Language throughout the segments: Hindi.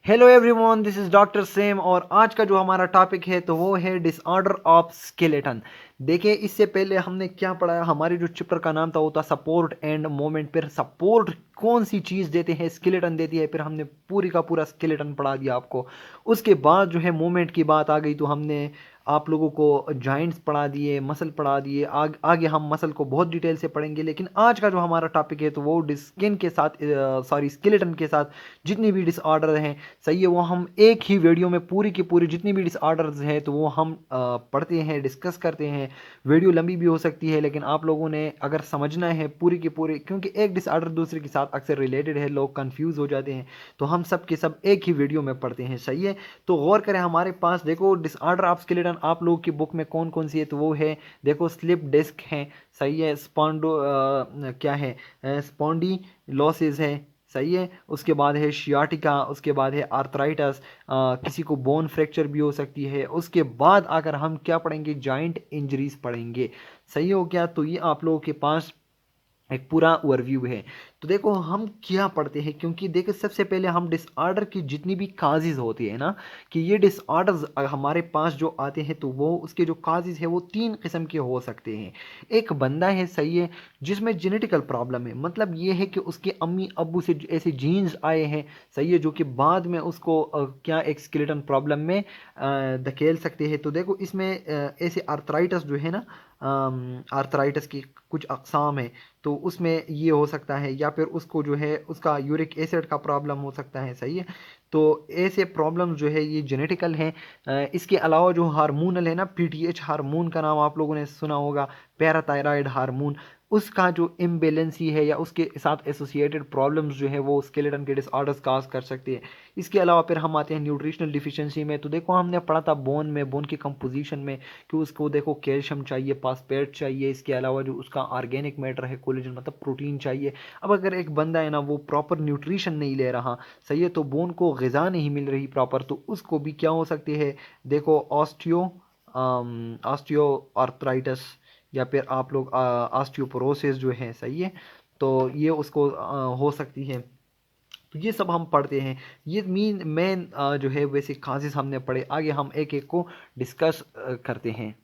Hello everyone, this is doctor Sam और आज का जो हमारा टॉपिक है तो वो है डिसऑर्डर ऑफ स्केलेटन। देखिए, इससे पहले हमने क्या पढ़ा। हमारे जो चैप्टर का नाम था वो था सपोर्ट एंड मोमेंट। फिर सपोर्ट कौन सी चीज़ देते हैं, स्केलेटन देती है। फिर हमने पूरी का पूरा स्केलेटन पढ़ा दिया आपको। उसके बाद जो है मोमेंट की बात आ गई तो हमने आप लोगों को जॉइंट्स पढ़ा दिए, मसल पढ़ा दिए। आगे हम मसल को बहुत डिटेल से पढ़ेंगे, लेकिन आज का जो हमारा टॉपिक है तो वो स्किन के साथ स्केलेटन के साथ जितनी भी डिसऑर्डर हैं, सही है, वो हम एक ही वीडियो में पूरी की पूरी जितनी भी डिसऑर्डर्स हैं तो वो हम पढ़ते हैं, डिस्कस करते हैं। वीडियो लंबी भी हो सकती है, लेकिन आप लोगों ने अगर समझना है पूरी की पूरी, क्योंकि एक डिसऑर्डर दूसरे के साथ अक्सर रिलेटेड है, लोग कंफ्यूज हो जाते हैं, तो हम सब के सब एक ही वीडियो में पढ़ते हैं। सही है, तो गौर करें। हमारे पास देखो डिसऑर्डर ऑफ स्केलेटन आप लोगों की बुक में कौन कौन सी है, तो वो है, देखो, स्लिप डिस्क है, सही है, क्या है, स्पॉन्डी लॉसेस है, सही है, उसके बाद है शियाटिका, उसके बाद है आर्थराइटस, किसी को बोन फ्रैक्चर भी हो सकती है। उसके बाद अगर हम क्या पढ़ेंगे, जॉइंट इंजरीज पढ़ेंगे। सही हो गया, तो ये आप लोगों के पास एक पूरा ओवरव्यू है। तो देखो हम क्या पढ़ते हैं, क्योंकि देखो सबसे पहले हम डिसऑर्डर की जितनी भी काजेज होती है ना, कि ये डिसऑर्डर्स हमारे पास जो आते हैं तो वो उसके जो काजेज है वो तीन किस्म के हो सकते हैं। एक बंदा है, सही है, जिसमें जेनेटिकल प्रॉब्लम है, मतलब ये है कि उसके अम्मी अब्बू से ऐसे जीन्स आए हैं, सही है, जो कि बाद में उसको क्या एक स्केलेटन प्रॉब्लम में धकेल सकते हैं। तो देखो इसमें ऐसे आर्थराइटस जो है ना, आर्थराइटस की कुछ अकसाम है, तो उसमें ये हो सकता है, या फिर उसको जो है उसका यूरिक एसिड का प्रॉब्लम हो सकता है, सही है। तो ऐसे प्रॉब्लम जो है ये जेनेटिकल हैं। इसके अलावा जो हार्मोनल है ना, पीटीएच हार्मोन का नाम आप लोगों ने सुना होगा, पैराथायराइड हार्मोन, उसका जो इम्बेलेंसी है या उसके साथ एसोसिएटेड प्रॉब्लम्स जो है वो स्केलेटन के डिसऑर्डर्स काज कर सकते हैं। इसके अलावा फिर हम आते हैं न्यूट्रिशनल डिफिशिएंसी में। तो देखो हमने पढ़ा था बोन में, बोन की कंपोजिशन में, कि उसको देखो कैल्शियम चाहिए, फास्फेट चाहिए, इसके अलावा जो उसका ऑर्गेनिक मैटर है कोलेजन मतलब प्रोटीन चाहिए। अब अगर एक बंदा है ना वो प्रॉपर न्यूट्रिशन नहीं ले रहा, सही है, तो बोन को ग़िज़ा नहीं मिल रही प्रॉपर, तो उसको भी क्या हो सकती है, देखो ऑस्टियो आर्थराइटिस, या फिर आप लोग ऑस्टियोपोरोसिस जो है, सही है, तो ये उसको हो सकती है। तो ये सब हम पढ़ते हैं। ये मेन जो है वैसे खासियत हमने पढ़े। आगे हम एक एक को डिस्कस करते हैं।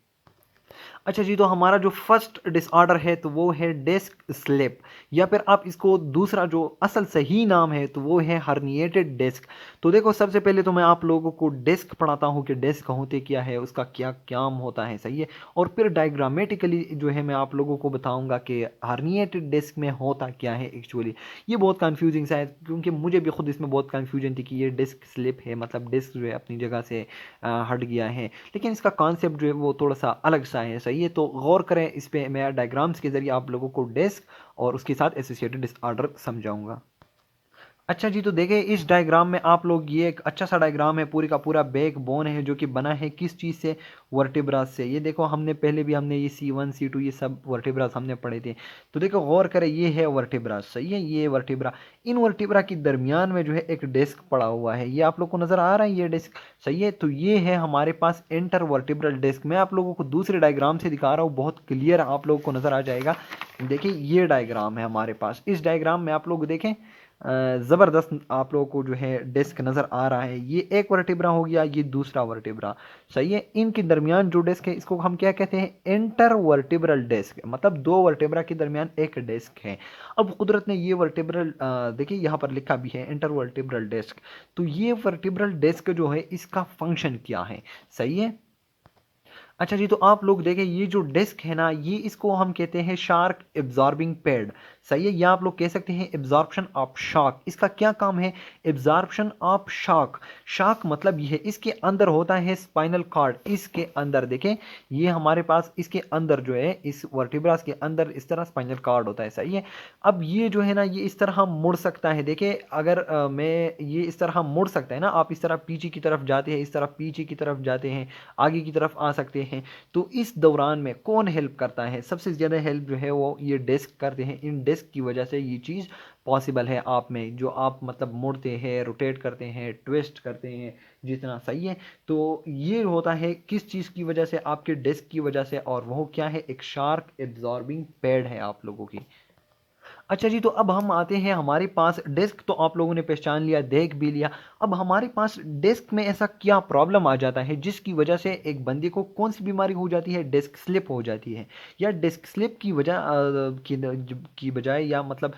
अच्छा जी, तो हमारा जो फर्स्ट डिसऑर्डर है तो वो है डेस्क स्लिप, या फिर आप इसको दूसरा जो असल सही नाम है तो वो है हर्निएटेड डिस्क। तो देखो सबसे पहले तो मैं आप लोगों को डेस्क पढ़ाता हूँ कि डेस्क होते क्या है, उसका क्या काम होता है, सही है, और फिर डायग्रामेटिकली जो है मैं आप लोगों को बताऊंगा कि हर्निएटेड डिस्क में होता क्या है एक्चुअली। ये बहुत कंफ्यूजिंग सा है, क्योंकि मुझे भी खुद इसमें बहुत कंफ्यूजन थी कि ये डिस्क स्लिप है, मतलब डिस्क जो है अपनी जगह से हट गया है, लेकिन इसका कॉन्सेप्ट जो है वो थोड़ा सा अलग सा है, सही है। तो गौर करें इस पे, मैं डायग्राम्स के जरिए आप लोगों को डेस्क और उसके साथ एसोसिएटेड डिसऑर्डर समझाऊंगा। अच्छा जी, तो देखिए इस डायग्राम में आप लोग, ये एक अच्छा सा डायग्राम है, पूरी का पूरा बैक बोन है जो कि बना है किस चीज़ से, वर्टिब्रा से। ये देखो हमने पहले भी हमने ये C1 C2 ये सब वर्टिब्रास हमने पढ़े थे। तो देखो गौर करें, ये है वर्टिब्रा, सही है, ये वर्टिब्रा, इन वर्टिब्रा के दरमियान में जो है एक डिस्क पड़ा हुआ है, ये आप लोग को नजर आ रहा है, ये डिस्क, सही है। तो ये है हमारे पास इंटर वर्टिब्रल डिस्क। मैं आप लोगों को दूसरे डायग्राम से दिखा रहा हूँ, बहुत क्लियर आप लोगों को नजर आ जाएगा। देखिए ये डायग्राम है हमारे पास, इस डायग्राम में आप लोग देखें, ज़बरदस्त आप लोगों को जो है डिस्क नज़र आ रहा है। ये एक वर्टिब्रा हो गया, ये दूसरा वर्टिब्रा, सही है। इनके दरमियान जो डिस्क है इसको हम क्या कहते हैं, इंटर वर्टिब्रल डिस्क, मतलब दो वर्टिब्रा के दरमियान एक डिस्क है। अब कुदरत ने ये वर्टिब्रल, देखिए यहाँ पर लिखा भी है इंटर वर्टिब्रल डिस्क। तो ये वर्टिब्रल डिस्क जो है इसका फंक्शन क्या है, सही है। अच्छा जी, तो आप लोग देखें ये जो डिस्क है ना, ये इसको हम कहते हैं शार्क एब्जॉर्बिंग पैड, सही है, या आप लोग कह सकते हैं एब्जॉर्प्शन ऑफ शॉक। इसका क्या काम है, एब्जॉर्प्शन ऑफ शॉक। शॉक मतलब ये है, इसके अंदर होता है स्पाइनल कॉर्ड, इसके अंदर देखें, ये हमारे पास इसके अंदर जो है इस वर्टिब्रास के अंदर इस तरह स्पाइनल कॉर्ड होता है, सही है। अब ये जो है ना ये इस तरह मुड़ सकता है, देखिए अगर मैं ये इस तरह मुड़ सकता है ना, आप इस तरह पीछे की तरफ जाते हैं, इस तरह पीछे की तरफ जाते हैं, आगे की तरफ आ सकते हैं। तो इस दौरान में कौन हेल्प करता है, सबसे ज़्यादा हेल्प जो है वो ये डेस्क करते हैं। इन डेस्क की वजह से ये चीज़ पॉसिबल है आप में, जो आप मतलब मोड़ते हैं, रोटेट करते हैं, ट्विस्ट करते हैं जितना, सही है। तो ये होता है किस चीज़ की वजह से, आपके डेस्क की वजह से, और वो क्या है, एक शार्क एब्जॉर्बिंग पैड है आप लोगों की। अच्छा जी, तो अब हम आते हैं हमारे पास डेस्क तो आप लोगों ने पहचान लिया, देख भी लिया। अब हमारे पास डेस्क में ऐसा क्या प्रॉब्लम आ जाता है जिसकी वजह से एक बंदे को कौन सी बीमारी हो जाती है, डेस्क स्लिप हो जाती है। या डेस्क स्लिप की वजह की बजाय, या मतलब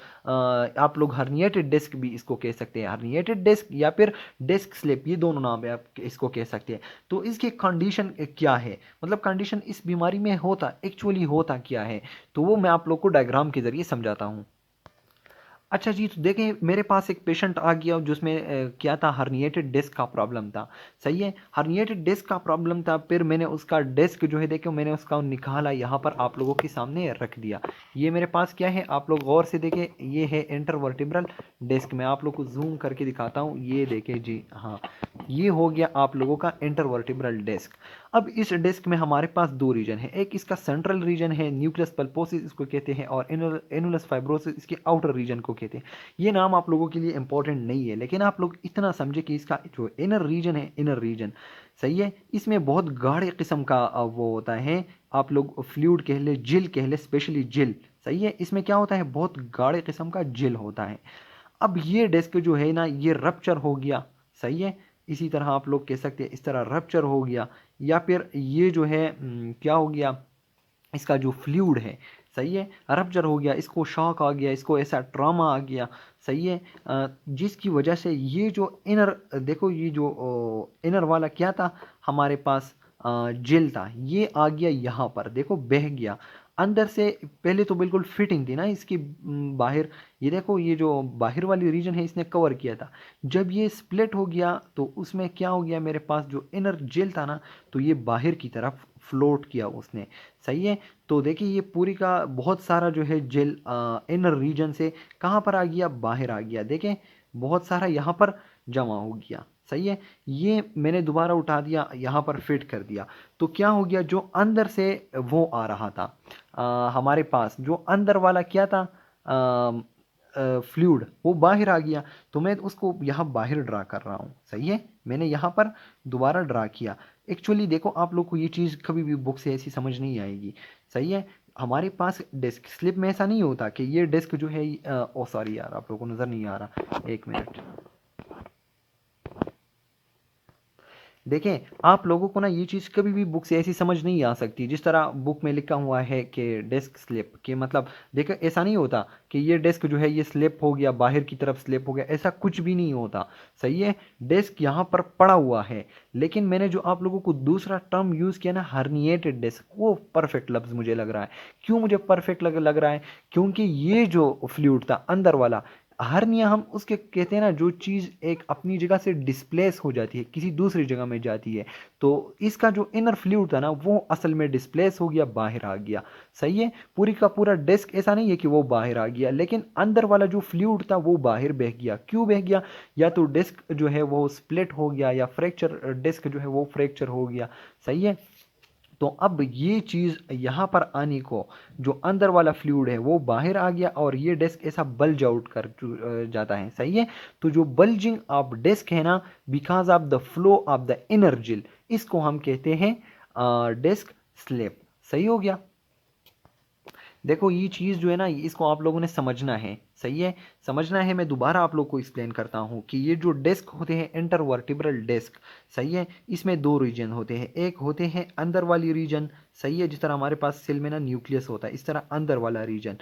आप लोग हर्निएटेड डेस्क भी इसको कह सकते हैं, हर्निएटेड डेस्क या फिर डेस्क स्लिप, ये दोनों नाम है, आप इसको कह सकते हैं। तो इसकी कंडीशन क्या है, मतलब कंडीशन इस बीमारी में होता एक्चुअली होता क्या है, तो वो मैं आप लोग को डायग्राम के जरिए समझाता हूँ। अच्छा जी, तो देखें मेरे पास एक पेशेंट आ गया जिसमें क्या था, हर्निएटेड डिस्क का प्रॉब्लम था। सही है, हर्निएटेड डिस्क का प्रॉब्लम था। फिर मैंने उसका डिस्क जो है देखे, मैंने उसका निकाला, यहाँ पर आप लोगों के सामने रख दिया। ये मेरे पास क्या है, आप लोग गौर से देखें, ये है इंटरवर्टिब्रल डिस्क। मैं आप लोग को जूम करके दिखाता हूँ, ये देखें जी, हाँ, ये हो गया आप लोगों का इंटरवर्टिब्रल डिस्क। अब इस डिस्क में हमारे पास दो रीजन है, एक इसका सेंट्रल रीजन है, न्यूक्लियस पल्पोसिस इसको कहते हैं, और एनुलस फाइब्रोसिस इसके आउटर रीजन को कहते हैं। ये नाम आप लोगों के लिए इंपॉर्टेंट नहीं है, लेकिन आप लोग इतना समझे कि इसका जो इनर रीजन है, इनर रीजन, सही है, इसमें बहुत गाढ़े किस्म का वो होता है, आप लोग फ्लूइड कह ले, जिल कह ले, स्पेशली जिल। सही है, इसमें क्या होता है, बहुत गाढ़े किस्म का जिल होता है। अब ये डिस्क जो है ना, ये रप्चर हो गया। सही है, इसी तरह आप लोग कह सकते हैं, इस तरह रप्चर हो गया, या फिर ये जो है क्या हो गया, इसका जो फ्लूइड है, सही है, रप्चर हो गया, इसको शॉक आ गया, इसको ऐसा ट्रॉमा आ गया। सही है, जिसकी वजह से ये जो इनर, देखो ये जो इनर वाला क्या था हमारे पास, जेल था, ये आ गया यहाँ पर, देखो बह गया अंदर से। पहले तो बिल्कुल फिटिंग थी ना इसकी, बाहर, ये देखो ये जो बाहर वाली रीजन है इसने कवर किया था। जब ये स्प्लिट हो गया तो उसमें क्या हो गया, मेरे पास जो इनर जेल था ना, तो ये बाहर की तरफ फ्लोट किया उसने। सही है, तो देखिए ये पूरी का बहुत सारा जो है जेल इनर रीजन से कहाँ पर आ गया, बाहर आ गया। देखें बहुत सारा यहाँ पर जमा हो गया। सही है, ये मैंने दोबारा उठा दिया, यहाँ पर फिट कर दिया, तो क्या हो गया, जो अंदर से वो आ रहा था, हमारे पास जो अंदर वाला क्या था, फ्लूइड, वो बाहर आ गया। तो मैं उसको यहाँ बाहर ड्रा कर रहा हूँ। सही है, मैंने यहाँ पर दोबारा ड्रा किया। एक्चुअली देखो आप लोग को ये चीज़ कभी भी बुक से ऐसी समझ नहीं आएगी। सही है, हमारे पास डेस्क स्लिप में ऐसा नहीं होता कि ये डेस्क जो है, ओ सॉरी यार, आप लोगों को नज़र नहीं आ रहा, एक मिनट। देखें आप लोगों को ना ये चीज़ कभी भी बुक से ऐसी समझ नहीं आ सकती, जिस तरह बुक में लिखा हुआ है कि डेस्क स्लिप के मतलब, देखो ऐसा नहीं होता कि ये डेस्क जो है ये स्लिप हो गया, बाहर की तरफ स्लिप हो गया, ऐसा कुछ भी नहीं होता। सही है, डेस्क यहाँ पर पड़ा हुआ है, लेकिन मैंने जो आप लोगों को दूसरा टर्म यूज़ किया ना, हर्निएटेड डेस्क, वो परफेक्ट लफ्ज़ मुझे लग रहा है। क्यों मुझे परफेक्ट लग रहा है, क्योंकि ये जो फ्लूइड था अंदर वाला, हर्निया हम उसके कहते हैं ना, जो चीज़ एक अपनी जगह से डिस्प्लेस हो जाती है, किसी दूसरी जगह में जाती है, तो इसका जो इनर फ्लूइड था ना, वो असल में डिस्प्लेस हो गया, बाहर आ गया। सही है, पूरी का पूरा डिस्क ऐसा नहीं है कि वो बाहर आ गया, लेकिन अंदर वाला जो फ्लूइड था वो बाहर बह गया। क्यों बह गया, या तो डिस्क जो है वो स्प्लिट हो गया, या फ्रैक्चर, डिस्क जो है वो फ्रैक्चर हो गया। सही है, तो अब ये चीज़ यहाँ पर आने को, जो अंदर वाला फ्लूइड है वो बाहर आ गया, और ये डिस्क ऐसा बल्ज आउट कर जाता है। सही है, तो जो बल्जिंग ऑफ डिस्क है ना, because of the flow of the inner जिल, इसको हम कहते हैं डिस्क स्लिप। सही हो गया, देखो ये चीज़ जो है ना, इसको आप लोगों ने समझना है। सही है, समझना है। मैं दोबारा आप लोग को एक्सप्लेन करता हूँ कि ये जो डिस्क होते हैं, इंटरवर्टिब्रल डिस्क, सही है, इसमें दो रीजन होते हैं। एक होते हैं अंदर वाली रीजन, सही है, जिस तरह हमारे पास सेल में ना न्यूक्लियस होता है, इस तरह अंदर वाला रीजन।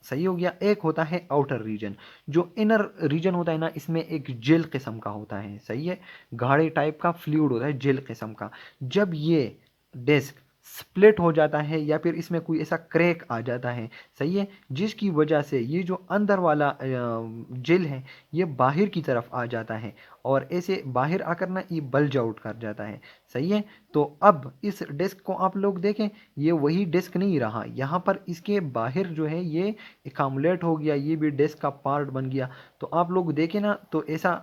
सही हो गया, एक होता है आउटर रीजन। जो इनर रीजन होता है ना, इसमें एक जेल किस्म का होता है। सही है, गाढ़े टाइप का फ्लूइड होता है, जेल किस्म का। जब ये डिस्क स्प्लिट हो जाता है, या फिर इसमें कोई ऐसा क्रैक आ जाता है, सही है, जिसकी वजह से ये जो अंदर वाला जेल है, ये बाहर की तरफ आ जाता है, और ऐसे बाहर आकर ना ये बल्ज आउट कर जाता है। सही है, तो अब इस डिस्क को आप लोग देखें, ये वही डिस्क नहीं रहा, यहाँ पर इसके बाहर जो है ये एकम्युलेट हो गया, ये भी डिस्क का पार्ट बन गया। तो आप लोग देखें ना, तो ऐसा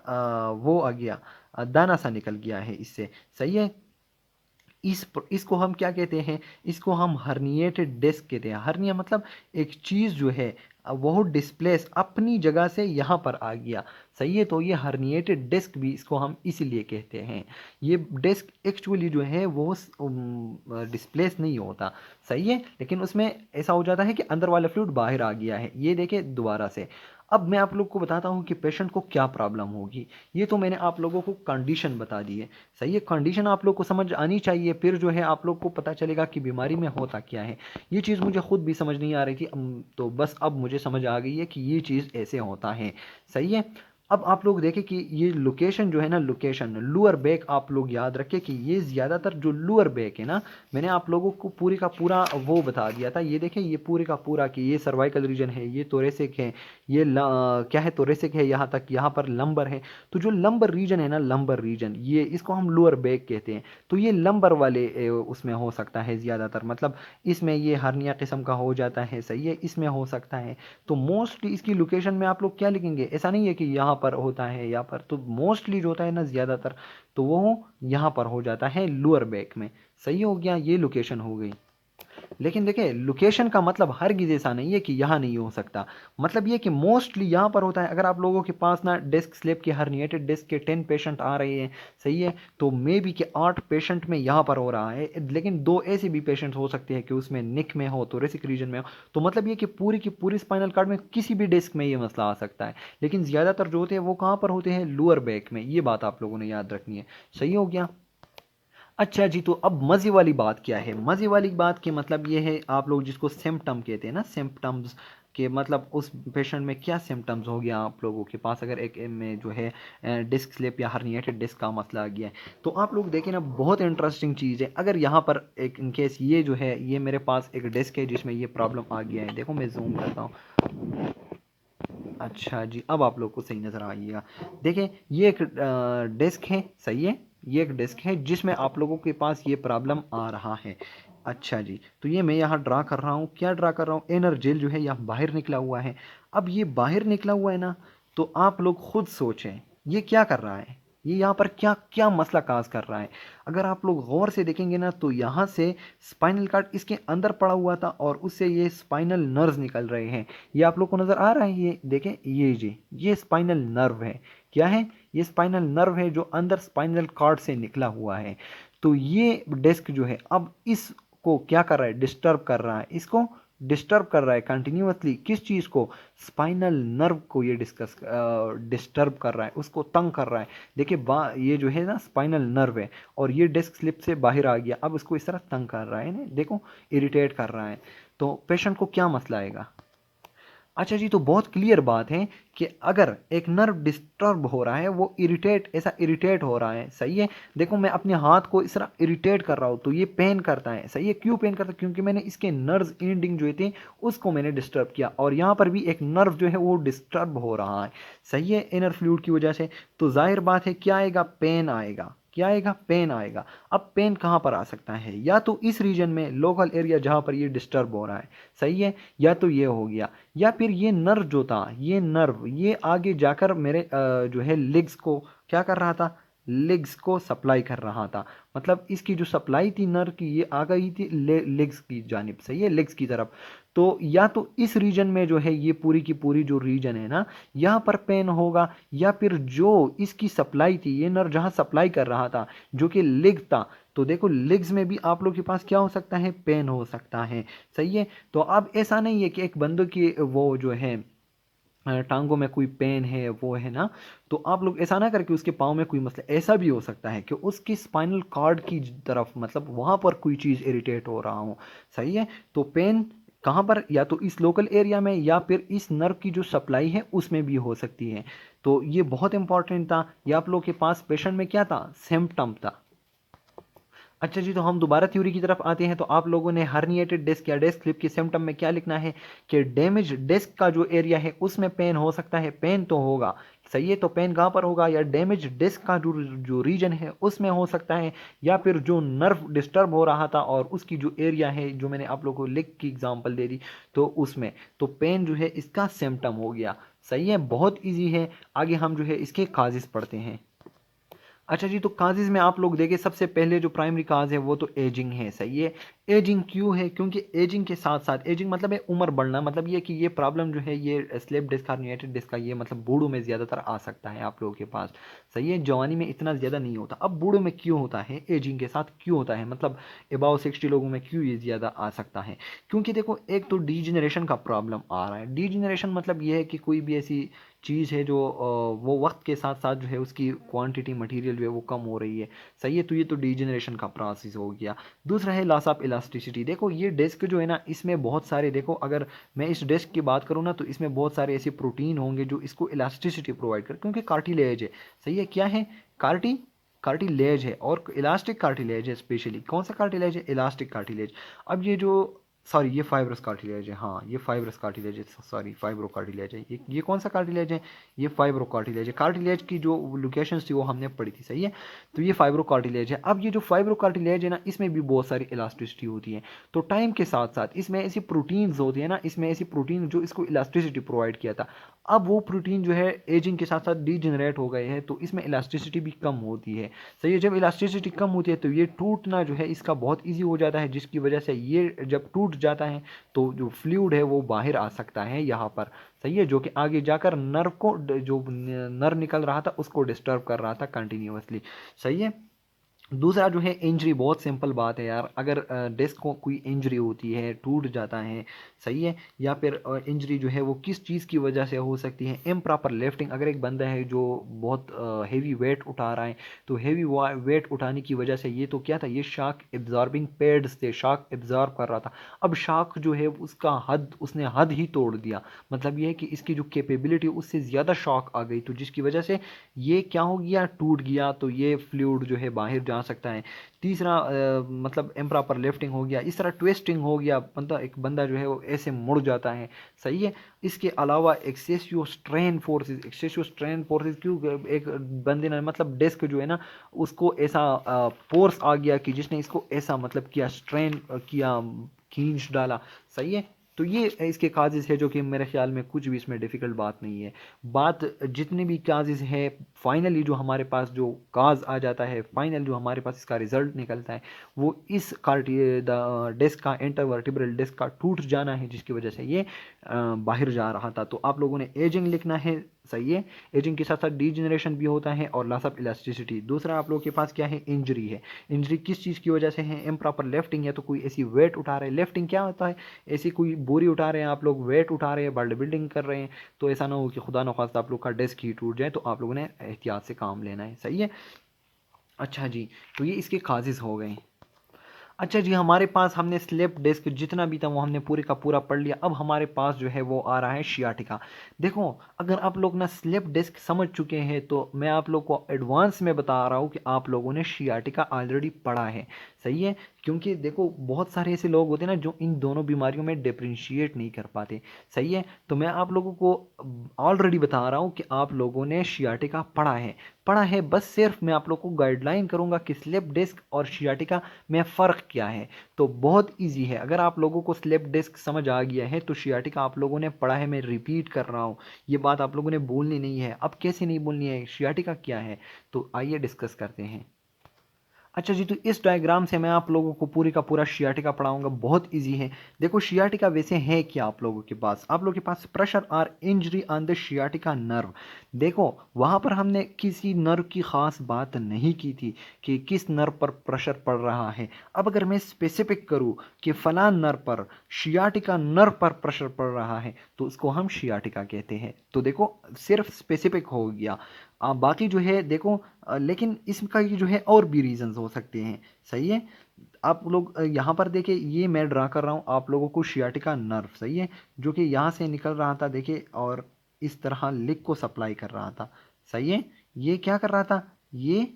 वो आ गया, दाना सा निकल गया है इससे। सही है, इसको हम क्या कहते हैं, इसको हम हर्निएटेड डिस्क कहते हैं। हर्निया मतलब एक चीज़ जो है वो डिस्प्लेस अपनी जगह से यहाँ पर आ गया। सही है, तो ये हर्निएटेड डिस्क भी इसको हम इसीलिए कहते हैं। ये डिस्क एक्चुअली जो है वो डिस्प्लेस नहीं होता। सही है, लेकिन उसमें ऐसा हो जाता है कि अंदर वाला फ्लूइड बाहर आ गया है। ये देखें दोबारा से, अब मैं आप लोग को बताता हूँ कि पेशेंट को क्या प्रॉब्लम होगी। ये तो मैंने आप लोगों को कंडीशन बता दी है, सही है। कंडीशन आप लोग को समझ आनी चाहिए, फिर जो है आप लोग को पता चलेगा कि बीमारी में होता क्या है। ये चीज़ मुझे खुद भी समझ नहीं आ रही थी, तो बस अब मुझे समझ आ गई है कि ये चीज़ ऐसे होता है, सही है। अब आप लोग देखें कि ये लोकेशन जो है ना, लोकेशन लोअर बैक, आप लोग याद रखें कि ये ज़्यादातर जो लोअर बैक है ना, मैंने आप लोगों को पूरी का पूरा वो बता दिया था। ये देखें, ये पूरी का पूरा कि ये सर्वाइकल रीजन है, ये थोरेसिक है, ये क्या है, थोरेसिक है, यहाँ तक, यहाँ पर लंबर है। तो जो लंबर रीजन है ना, लंबर रीजन, ये इसको हम लोअर बैक कहते हैं। तो ये लंबर वाले उसमें हो सकता है ज़्यादातर, मतलब इसमें ये हर्निया किस्म का हो जाता है, सही है, इसमें हो सकता है। तो मोस्टली इसकी लोकेशन में आप लोग क्या लिखेंगे, ऐसा नहीं है कि यहाँ पर होता है, यहाँ पर, तो मोस्टली जो होता है ना ज़्यादातर, तो वो यहाँ पर हो जाता है लोअर बैक में, सही हो गया, ये लोकेशन हो गई। लेकिन देखिए, लोकेशन का मतलब हरगिज़ ऐसा नहीं है कि यहाँ नहीं हो सकता, मतलब ये कि मोस्टली यहाँ पर होता है। अगर आप लोगों के पास ना डिस्क स्लिप के, हर्निएटेड डिस्क के 10 पेशेंट आ रहे हैं, सही है, तो मे बी के 8 पेशेंट में यहाँ पर हो रहा है, लेकिन 2 ऐसे भी पेशेंट हो सकते हैं कि उसमें निक में हो, थोरेसिक रीजन में हो। तो मतलब ये कि पूरी की पूरी स्पाइनल कार्ड में किसी भी डिस्क में ये मसला आ सकता है, लेकिन ज़्यादातर जो होते हैं वो कहाँ पर होते हैं, लोअर बैक में। ये बात आप लोगों ने याद रखनी है, सही हो गया। अच्छा जी, तो अब मज़े वाली बात क्या है। मज़े वाली बात के मतलब ये है, आप लोग जिसको सिम्पटम कहते हैं ना, सिम्पटम्स के मतलब उस पेशेंट में क्या सिम्पटम्स हो गया आप लोगों के पास, अगर एक में जो है डिस्क स्लिप या हर्निएटेड डिस्क का मसला आ गया है, तो आप लोग देखें ना, बहुत इंटरेस्टिंग चीज़ है। अगर यहाँ पर एक इन केस ये जो है, ये मेरे पास एक डिस्क है जिसमें ये प्रॉब्लम आ गया है, देखो मैं जूम करता हूँ। अच्छा जी, अब आप लोग को सही नज़र आइएगा। देखिए, ये एक डेस्क है, सही है, ये एक डेस्क है जिसमें आप लोगों के पास ये प्रॉब्लम आ रहा है। अच्छा जी, तो ये मैं यहाँ ड्रा कर रहा हूँ, क्या ड्रा कर रहा हूँ, इनर जेल जो है यहाँ बाहर निकला हुआ है। अब ये बाहर निकला हुआ है ना, तो आप लोग खुद सोचें ये क्या कर रहा है, ये यहाँ पर क्या क्या मसला काज कर रहा है। अगर आप लोग गौर से देखेंगे ना, तो यहाँ से स्पाइनल कार्ड इसके अंदर पड़ा हुआ था और उससे ये स्पाइनल नर्व्स निकल रहे हैं। ये आप लोग को नज़र आ रहा है, ये देखें, ये जी, ये स्पाइनल नर्व है। क्या है, ये स्पाइनल नर्व है जो अंदर स्पाइनल कार्ड से निकला हुआ है। तो ये डिस्क जो है, अब इसको क्या कर रहा है, डिस्टर्ब कर रहा है, इसको डिस्टर्ब कर रहा है कंटिन्यूअसली। किस चीज़ को, स्पाइनल नर्व को ये डिस्टर्ब कर रहा है, उसको तंग कर रहा है। देखिए, ये जो है ना स्पाइनल नर्व है, और ये डिस्क स्लिप से बाहर आ गया, अब इसको इस तरह तंग कर रहा है ना, देखो, इरिटेट कर रहा है। तो पेशेंट को क्या मसला आएगा। अच्छा जी, तो बहुत क्लियर बात है कि अगर एक नर्व डिस्टर्ब हो रहा है, वो इरिटेट, ऐसा इरिटेट हो रहा है, सही है। देखो, मैं अपने हाथ को इस तरह इरिटेट कर रहा हूँ, तो ये पेन करता है, सही है। क्यों पेन करता है, क्योंकि मैंने इसके नर्व एंडिंग जो थे उसको मैंने डिस्टर्ब किया, और यहाँ पर भी एक नर्व जो है वो डिस्टर्ब हो रहा है, सही है, इनर फ्लूइड की वजह से। तो जाहिर बात है क्या आएगा, पेन आएगा, क्या आएगा, पेन आएगा। अब पेन कहाँ पर आ सकता है, या तो इस रीजन में, लोकल एरिया जहाँ पर ये डिस्टर्ब हो रहा है, सही है, या तो ये हो गया, या फिर ये नर्व जो था, ये नर्व ये आगे जाकर मेरे जो है लेग्स को क्या कर रहा था, लेग्स को सप्लाई कर रहा था। मतलब इसकी जो सप्लाई थी नर्व की, ये आ गई थी लेग्स की जानिब, सही है, लेग्स की तरफ। तो या तो इस रीजन में जो है, ये पूरी की पूरी जो रीजन है ना, यहाँ पर पेन होगा, या फिर जो इसकी सप्लाई थी, ये नर्व जहाँ सप्लाई कर रहा था, जो कि लेग था, तो देखो लेग्स में भी आप लोग के पास क्या हो सकता है, पेन हो सकता है, सही है। तो अब ऐसा नहीं है कि एक बंदे की वो जो है टांगों में कोई पेन है, वो है ना, तो आप लोग ऐसा ना करके उसके पाँव में कोई मसला, ऐसा भी हो सकता है कि उसकी स्पाइनल कार्ड की तरफ, मतलब वहाँ पर कोई चीज़ इरिटेट हो रहा हो, सही है। तो पेन कहाँ पर, या तो इस लोकल एरिया में, या फिर इस नर्व की जो सप्लाई है उसमें भी हो सकती है। तो ये बहुत इंपॉर्टेंट था। ये आप लोग के पास पेशेंट में क्या था, सिम्पटम था। अच्छा जी, तो हम दोबारा थ्योरी की तरफ आते हैं। तो आप लोगों ने हर्निएटेड डिस्क या डिस्क स्लिप के सिम्टम में क्या लिखना है कि डैमेज डिस्क का जो एरिया है उसमें पेन हो सकता है, पेन तो होगा, सही है। तो पेन कहाँ पर होगा, या डैमेज डिस्क का जो जो रीजन है उसमें हो सकता है, या फिर जो नर्व डिस्टर्ब हो रहा था और उसकी जो एरिया है, जो मैंने आप लोगों को लिख की एग्जांपल दे दी, तो उसमें, तो पेन जो है इसका सिम्टम हो गया, सही है। बहुत ईजी है। आगे हम जो है इसके काजिज पढ़ते हैं। अच्छा जी, तो काजेज़ में आप लोग देखें सबसे पहले जो प्राइमरी काज है वो तो एजिंग है, सही है। एजिंग क्यों है? क्योंकि एजिंग के साथ साथ, एजिंग मतलब है उम्र बढ़ना, मतलब ये कि ये प्रॉब्लम जो है ये स्लिप डिस्क, हर्निएटेड डिस्क का, ये मतलब बूढ़ों में ज़्यादातर आ सकता है आप लोगों के पास, सही है। जवानी में इतना ज़्यादा नहीं होता। अब बूढ़ों में क्यों होता है, एजिंग के साथ क्यों होता है, मतलब अबाउ 60 लोगों में क्यों ये ज़्यादा आ सकता है? क्योंकि देखो, एक तो डीजनरेशन का प्रॉब्लम आ रहा है। डीजनरेशन मतलब ये है कि कोई भी ऐसी चीज़ है जो वो वक्त के साथ साथ जो है उसकी क्वांटिटी मटेरियल जो है वो कम हो रही है, सही है। तो ये तो डीजनरेशन का प्रोसेस हो गया। दूसरा है लॉस ऑफ इलास्टिसिटी। देखो ये डिस्क जो है ना, इसमें बहुत सारे, देखो अगर मैं इस डिस्क की बात करूँ ना, तो इसमें बहुत सारे ऐसे प्रोटीन होंगे जो इसको इलास्टिसिटी प्रोवाइड कर, क्योंकि कार्टिलेज है, सही है। क्या है? कार्टिलेज है, और इलास्टिक कार्टिलेज है। स्पेशली कौन सा कार्टिलेज है? Elastic cartilage. अब ये जो, सॉरी, ये फाइब्रस कार्टिलेज है, हाँ ये फाइब्रस कार्टिलेज है, सॉरी फाइब्रो कार्टिलेज है। ये कौन सा कार्टिलेज है? ये फाइब्रो कार्टिलेज है। कार्टिलेज की जो लोकेशंस थी वो हमने पढ़ी थी, सही है। तो ये फाइब्रो कार्टिलेज है। अब ये जो फाइब्रो कार्टिलेज है ना, इसमें भी बहुत सारी इलास्टिसिटी होती है। तो टाइम के साथ साथ इसमें ऐसी प्रोटीन्स होती है ना, इसमें ऐसी प्रोटीन जो इसको इलास्टिसिटी प्रोवाइड किया था, अब वो प्रोटीन जो है एजिंग के साथ साथ डीजनरेट हो गए हैं, तो इसमें इलास्टिसिटी भी कम होती है, सही है। जब इलास्टिसिटी कम होती है तो ये टूटना जो है इसका बहुत ईजी हो जाता है, जिसकी वजह से ये जब टूट जाता है तो जो फ्लूइड है वो बाहर आ सकता है यहाँ पर, सही है, जो कि आगे जाकर नर्व को, जो नर्व निकल रहा था उसको डिस्टर्ब कर रहा था कंटिन्यूअसली, सही है। दूसरा जो है इंजरी, बहुत सिंपल बात है यार। अगर डिस्क को कोई इंजरी होती है, टूट जाता है, सही है, या फिर इंजरी जो है वो किस चीज़ की वजह से हो सकती है? Improper lifting. अगर एक बंदा है जो बहुत हेवी वेट उठा रहा है, तो हेवी वेट उठाने की वजह से, ये तो क्या था, ये शॉक एब्जॉर्बिंग पैड्स थे, शॉक एब्जॉर्ब कर रहा था। अब शॉक जो है उसका हद, उसने हद ही तोड़ दिया। मतलब ये है कि इसकी जो कैपेबिलिटी उससे ज़्यादा शॉक आ गई, तो जिसकी वजह से ये क्या हो गया, टूट गया। तो ये फ्लूइड जो है बाहर जा सकता है। तीसरा मतलब इम्प्रॉपर लिफ्टिंग हो गया। इस तरह ट्विस्टिंग हो गया, मतलब एक बंदा जो है वो ऐसे मुड़ जाता है, सही है। इसके अलावा excessive strain forces, excessive strain forces क्यों? एक बंदे ने, मतलब डिस्क जो है ना, उसको ऐसा फोर्स आ गया कि जिसने इसको ऐसा मतलब किया, स्ट्रेन किया, खींच डाला, सही है। तो ये इसके काजेज है, जो कि मेरे ख्याल में कुछ भी इसमें डिफ़िकल्ट बात नहीं है। बात जितने भी काजेज है, फाइनली जो हमारे पास जो काज आ जाता है, फाइनल जो हमारे पास इसका रिजल्ट निकलता है, वो इस कार्टी डिस्क का, इंटरवर्टिब्रल डिस्क का टूट जाना है, जिसकी वजह से ये बाहर जा रहा था। तो आप लोगों ने एजिंग लिखना है, सही है। एजिंग के साथ साथ डीजनरेशन भी होता है और लॉस ऑफ इलास्टिसिटी। दूसरा आप लोगों के पास क्या है? इंजरी है। इंजरी किस चीज़ की वजह से है? इम्प्रॉपर लिफ्टिंग, या तो कोई ऐसी वेट उठा रहे हैं। लिफ्टिंग क्या होता है? ऐसी कोई बोरी उठा रहे हैं आप लोग, वेट उठा रहे हैं, बॉडी बिल्डिंग कर रहे हैं, तो ऐसा ना हो कि खुदा न खास्ता आप लोग का डेस्क ही टूट जाए। तो आप लोगों ने एहतियात से काम लेना है, सही है। अच्छा जी, तो ये इसके काजेज़ हो गए। अच्छा जी, हमारे पास हमने स्लिप डिस्क जितना भी था वो हमने पूरे का पूरा पढ़ लिया। अब हमारे पास जो है वो आ रहा है शियाटिका। देखो, अगर आप लोग ना स्लिप डिस्क समझ चुके हैं, तो मैं आप लोग को एडवांस में बता रहा हूँ कि आप लोगों ने शियाटिका ऑलरेडी पढ़ा है, सही है। क्योंकि देखो, बहुत सारे ऐसे लोग होते हैं ना जो इन दोनों बीमारियों में डिफ्रेंशिएट नहीं कर पाते, सही है। तो मैं आप लोगों को ऑलरेडी बता रहा हूँ कि आप लोगों ने शियाटिका पढ़ा है। बस सिर्फ मैं आप लोग को गाइडलाइन करूंगा कि स्लिप डिस्क और शियाटिका में फ़र्क क्या है। तो बहुत इजी है। अगर आप लोगों को स्लिप डिस्क समझ आ गया है तो शियाटिका आप लोगों ने पढ़ा है, मैं रिपीट कर रहा हूँ। ये बात आप लोगों ने बोलनी नहीं है। अब कैसे नहीं बोलनी है? शियाटिका क्या है, तो आइए डिस्कस करते हैं। अच्छा जी, तो इस डायग्राम से मैं आप लोगों को पूरी का पूरा शियाटिका पढ़ाऊंगा। बहुत इजी है। देखो, शियाटिका वैसे है क्या आप लोगों के पास? आप लोगों के पास प्रेशर और injury on the sciatica nerve. देखो, वहां पर हमने किसी नर्व की खास बात नहीं की थी कि किस नर्व पर प्रेशर पड़ रहा है। अब अगर मैं स्पेसिफिक करूं कि फलां नर्व पर, शियाटिका नर्व पर प्रेशर पड़ रहा है, तो उसको हम शियाटिका कहते हैं। तो देखो, सिर्फ स्पेसिफिक हो गया। बाकी जो है देखो, लेकिन इसका ये जो है और भी रीजंस हो सकते हैं, सही है। आप लोग यहाँ पर देखिए, ये मैं ड्रा कर रहा हूँ आप लोगों को शियाटिका नर्व, सही है, जो कि यहाँ से निकल रहा था, देखिए, और इस तरह लिक को सप्लाई कर रहा था, सही है। ये क्या कर रहा था? ये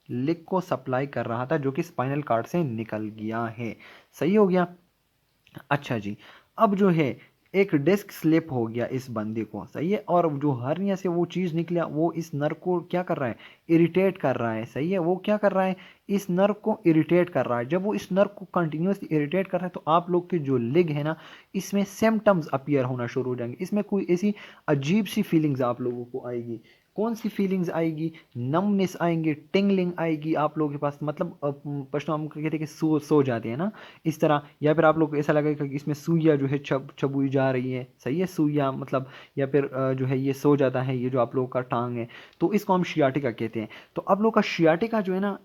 लिक को सप्लाई कर रहा था, जो कि स्पाइनल कार्ड से निकल गया है, सही हो गया। अच्छा जी, अब जो है एक डिस्क स्लिप हो गया इस बंदे को, सही है, और जो हर्निया से वो चीज़ निकला, वो इस नर्व को क्या कर रहा है? इरिटेट कर रहा है, सही है। वो क्या कर रहा है? इस नर्व को इरिटेट कर रहा है। जब वो इस नर्व को कंटिन्यूसली इरिटेट कर रहा है, तो आप लोग के जो लिग है ना, इसमें सिम्टम्स अपीयर होना शुरू हो जाएंगे। इसमें कोई ऐसी अजीब सी फीलिंग्स आप लोगों को आएगी। कौन सी फीलिंग्स आएगी, नमनेस आएंगे, टिंगलिंग आएगी आप लोगों के पास, मतलब प्रश्न हम कहते हैं कि सो जाते हैं ना इस तरह, या फिर आप लोग को ऐसा लगेगा कि इसमें सुइया जो है चबुई जा रही है, सही है, सुइया मतलब, या फिर जो है ये सो जाता है, ये जो आप लोगों का टांग है, तो इसको हम शियाटिका कहते हैं। तो आप लोग का शियाटिका जो है ना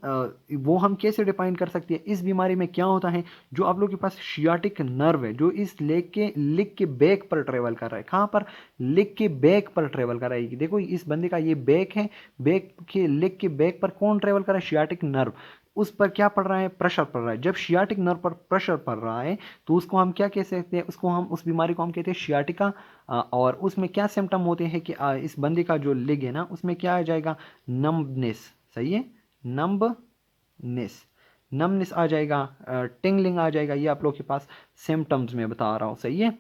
वो हम कैसे डिफाइन कर सकते हैं, इस बीमारी में क्या होता है, जो आप लोग के पास शियाटिक नर्व है जो इस लेग के बैक पर ट्रेवल कर रहा है, कहाँ पर, लेग के बैक पर ट्रेवल कर रहा है। देखो इस बंदे का ये बैक है, बैक के लेग के बैक पर कौन ट्रेवल कर रहा है, शियाटिक नर्व, उस पर क्या पड़ रहा है, प्रेशर पड़ रहा है। जब शियाटिक नर्व पर प्रेशर पड़ रहा है तो उसको हम क्या कह सकते हैं, उसको हम, उस बीमारी को हम कहते हैं शियाटिका। और उसमें क्या सिम्टम होते हैं कि इस बंदे का जो लेग है ना उसमें क्या आ जाएगा, नम्बनेस, सही है, नम्बनेस, नमनेस आ जाएगा, टिंगलिंग आ जाएगा, ये आप लोग के पास सिम्टम्स में बता रहा हूँ, सही है।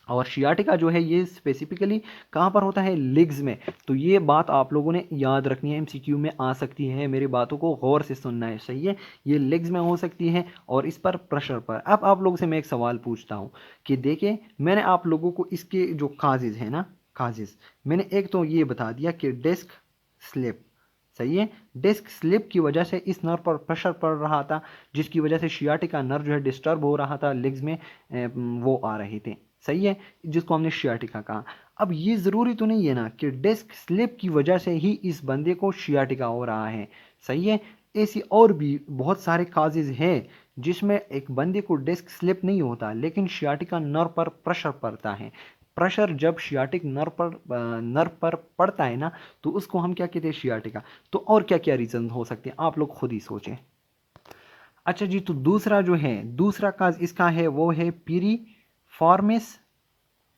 और शियाटिका जो है ये स्पेसिफिकली कहाँ पर होता है, लिग्स में। तो ये बात आप लोगों ने याद रखनी है, एमसीक्यू में आ सकती है, मेरी बातों को गौर से सुनना है, सही है। ये लिग्स में हो सकती है और इस पर प्रेशर पर। अब आप लोगों से मैं एक सवाल पूछता हूँ कि देखिए मैंने आप लोगों को इसके जो काजेज है ना, काजेज मैंने एक तो ये बता दिया कि डिस्क स्लिप, सही है, डिस्क स्लिप की वजह से इस नर्व पर प्रेशर पड़ रहा था, जिसकी वजह से शियाटिका नर्व जो है डिस्टर्ब हो रहा था, लेग्स में वो आ रहे थे, सही है, जिसको हमने शियाटिका कहा। अब ये ज़रूरी तो नहीं है ना कि डिस्क स्लिप की वजह से ही इस बंदे को शियाटिका हो रहा है, सही है। ऐसी और भी बहुत सारे काजेज हैं जिसमें एक बंदे को डिस्क स्लिप नहीं होता लेकिन शियाटिका नर्व पर प्रेशर पड़ता है। प्रेशर जब शियाटिक नर्व पर पड़ता है ना तो उसको हम क्या कहते हैं, शियाटिका। तो और क्या क्या रीजन हो सकते हैं आप लोग खुद ही सोचें। अच्छा जी, तो दूसरा जो है, दूसरा काज इसका है वो है पीरीफॉर्मिस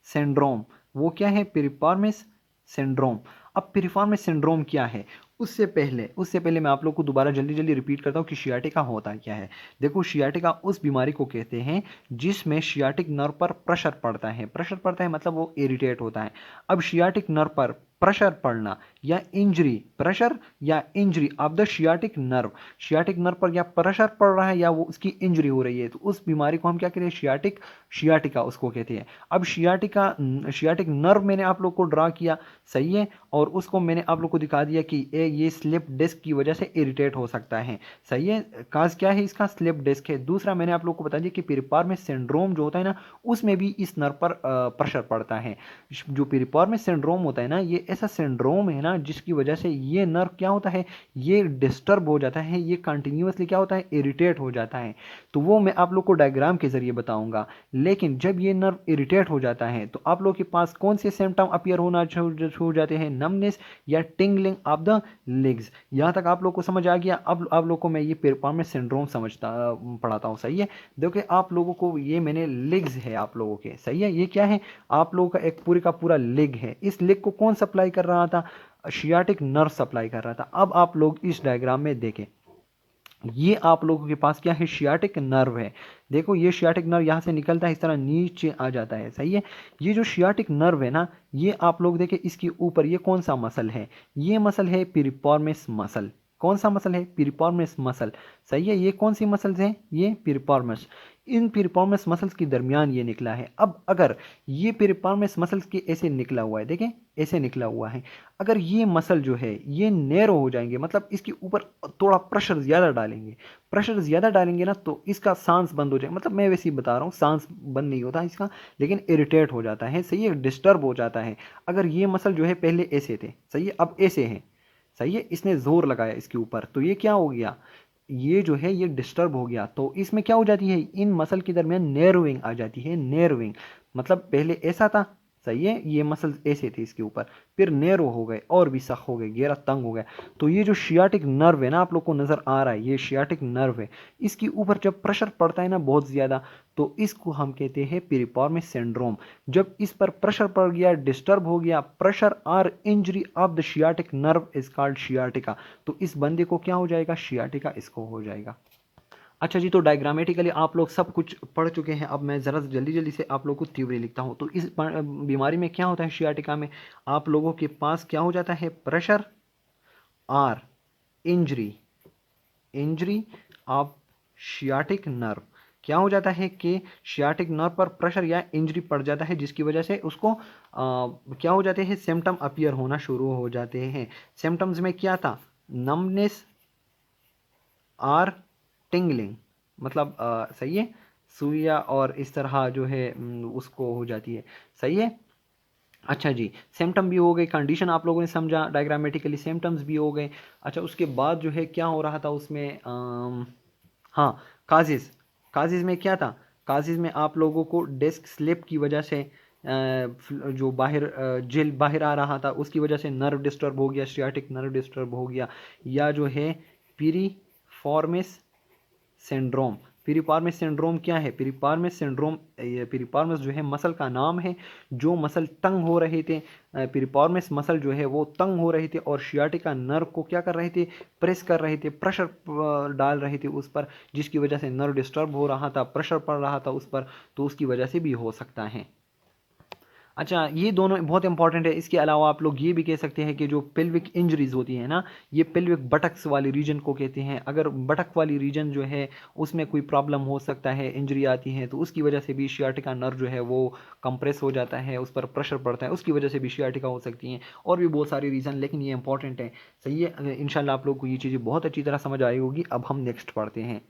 सिंड्रोम। वो क्या है, पिरिफॉर्मिस सिंड्रोम। अब पिरिफॉर्मिस सिंड्रोम क्या है, उससे पहले मैं आप लोग को दोबारा जल्दी जल्दी रिपीट करता हूँ कि शियाटिका होता क्या है। देखो शियाटिका उस बीमारी को कहते हैं जिसमें शियाटिक नर्व पर प्रेशर पड़ता है, प्रेशर पड़ता है मतलब वो इरिटेट होता है। अब शियाटिक नर्व पर प्रेशर पड़ना या इंजरी, प्रेशर या injury of the sciatic nerve, sciatic nerve पर या प्रेशर पड़ रहा है या वो उसकी इंजरी हो रही है, तो उस बीमारी को हम क्या कहते हैं, शियाटिका उसको कहते हैं। अब शियाटिक नर्व मैंने आप लोग को ड्रा किया, सही है, और उसको मैंने आप लोग को दिखा दिया कि ये स्लिप डिस्क की वजह से इरिटेट हो सकता है, सही है। काज क्या है इसका, स्लिप डिस्क है। दूसरा मैंने आप लोग को बता दिया कि पिरिफॉर्मिस सिंड्रोम जो होता है ना उसमें भी इस नर्व पर प्रेशर पड़ता है। जो पिरिफॉर्मिस सिंड्रोम होता है ना ये ऐसा सिंड्रोम है ना जिसकी वजह से ये नर्व क्या होता है, ये डिस्टर्ब हो जाता है, ये कंटिन्यूसली क्या होता है, इरिटेट हो जाता है। तो वो मैं आप लोग को डायग्राम के जरिए बताऊंगा। लेकिन जब ये नर्व इरिटेट हो जाता है तो आप लोग के पास कौन से सिम्टम अपीयर होना शुरू हो जाते हैं, नमनेस या टिंगलिंग ऑफ द लेग्स। यहाँ तक आप लोग को समझ आ गया। अब आप लोग को मैं ये पिरिफॉर्मिस सिंड्रोम पढ़ाता हूँ, सही है। देखो आप लोगों को ये मैंने लेग्स है आप लोगों के, सही है, ये क्या है, आप लोगों का एक पूरे का पूरा लेग है। इस लेग को कौन सप्लाई कर रहा था, शियाटिक नर्व सप्लाई कर रहा था। अब आप लोग इस डायग्राम में देखें, ये आप लोगों के पास क्या है, शियाटिक नर्व है। देखो ये शियाटिक नर्व यहाँ से निकलता है, इस तरह नीचे आ जाता है, सही है। ये जो शियाटिक नर्व है ना ये आप लोग देखें इसके ऊपर ये कौन सा मसल है, ये मसल है पिरिफॉर्मिस मसल। कौन सा मसल है, पिरिफॉर्मिस मसल, सही है। ये कौन सी मसल्स हैं, ये पिरिफॉर्मिस, इन पिरिफॉर्मिस मसल्स के दरमियान ये निकला है। अब अगर ये पिरिफॉर्मिस मसल्स के ऐसे निकला हुआ है, देखें ऐसे निकला हुआ है, अगर ये मसल जो है ये नैरो हो जाएंगे, मतलब इसके ऊपर थोड़ा प्रेशर ज़्यादा डालेंगे, प्रेशर ज़्यादा डालेंगे ना तो इसका सांस बंद हो जाएगा, मतलब मैं वैसे ही बता रहा हूँ, सांस बंद नहीं होता इसका लेकिन इरिटेट हो जाता है, सही है, डिस्टर्ब हो जाता है। अगर ये मसल जो है पहले ऐसे थे, सही है, अब ऐसे हैं, सही है, इसने जोर लगाया इसके ऊपर तो ये क्या हो गया, ये जो है ये डिस्टर्ब हो गया। तो इसमें क्या हो जाती है, इन मसल के दरमियान नैरोइंग आ जाती है, नैरोइंग मतलब पहले ऐसा था, सही है, ये मसल ऐसे थे इसके ऊपर, फिर नैरो हो गए और भी सख्त हो गए, गहरा तंग हो गया। तो ये जो शियाटिक नर्व है ना आप लोग को नजर आ रहा है, ये शियाटिक नर्व है, इसके ऊपर जब प्रेशर पड़ता है ना बहुत ज्यादा तो इसको हम कहते हैं पिरिफॉर्मिस सिंड्रोम। जब इस पर प्रेशर पड़ गया, डिस्टर्ब हो गया, प्रेशर और injury of the sciatic nerve is called sciatica, तो इस बंदे को क्या हो जाएगा, शियाटिका इसको हो जाएगा। अच्छा जी, तो डायग्रामेटिकली आप लोग सब कुछ पढ़ चुके हैं। अब मैं ज़रा जल्दी जल्दी से आप लोगों को थ्योरी लिखता हूँ। तो इस बीमारी में क्या होता है, शियाटिका में आप लोगों के पास क्या हो जाता है, प्रेशर और injury, injury of sciatic nerve क्या हो जाता है कि शियाटिक नर्व पर प्रेशर या इंजरी पड़ जाता है, जिसकी वजह से उसको क्या हो जाते हैं, सिम्टम अपीयर होना शुरू हो जाते हैं। सिम्टम्स में क्या था, नमनेस आर टिंगलिंग, मतलब सही है, सुइया और इस तरह जो है उसको हो जाती है। सही है। अच्छा जी, सिम्टम भी हो गए, कंडीशन आप लोगों ने समझा, डायग्रामेटिकली सिम्टम्स भी हो गए। अच्छा, उसके बाद जो है क्या हो रहा था उसमें, हाँ, काजिज़। काजिज़ में क्या था, काजिज़ में आप लोगों को डिस्क स्लिप की वजह से जो बाहर जेल बाहर आ रहा था उसकी वजह से नर्व डिस्टर्ब हो गया, सियाटिक नर्व डिस्टर्ब हो गया, या जो है पीरीफॉर्मिस सिंड्रोम। पीरीफॉर्मिस सिंड्रोम क्या है, पीरीफॉर्मिस सिंड्रोम, पीरीफॉर्मिस जो है मसल का नाम है, जो मसल तंग हो रहे थे, पीरीफॉर्मिस मसल जो है वो तंग हो रहे थे और शियाटिका नर्व को क्या कर रहे थे, प्रेस कर रहे थे, प्रेशर डाल रहे थे उस पर, जिसकी वजह से नर्व डिस्टर्ब हो रहा था, प्रेशर पड़ रहा था उस पर, तो उसकी वजह से भी हो सकता है। अच्छा, ये दोनों बहुत इंपॉर्टेंट है। इसके अलावा आप लोग ये भी कह सकते हैं कि जो पेल्विक इंजरीज होती है ना, ये पेल्विक बटक्स वाली रीजन को कहते हैं। अगर बटक वाली रीजन जो है उसमें कोई प्रॉब्लम हो सकता है, इंजरी आती है, तो उसकी वजह से भी शियाटिका नर्व जो है वो कंप्रेस हो जाता है, उस पर प्रेशर पड़ता है, उसकी वजह से भी शियाटिका हो सकती है। और भी बहुत सारी रीज़न, लेकिन ये इंपॉर्टेंट है। सही है, इंशाल्लाह आप लोग को ये चीज़ें बहुत अच्छी तरह समझ आई होगी। अब हम नेक्स्ट पढ़ते हैं।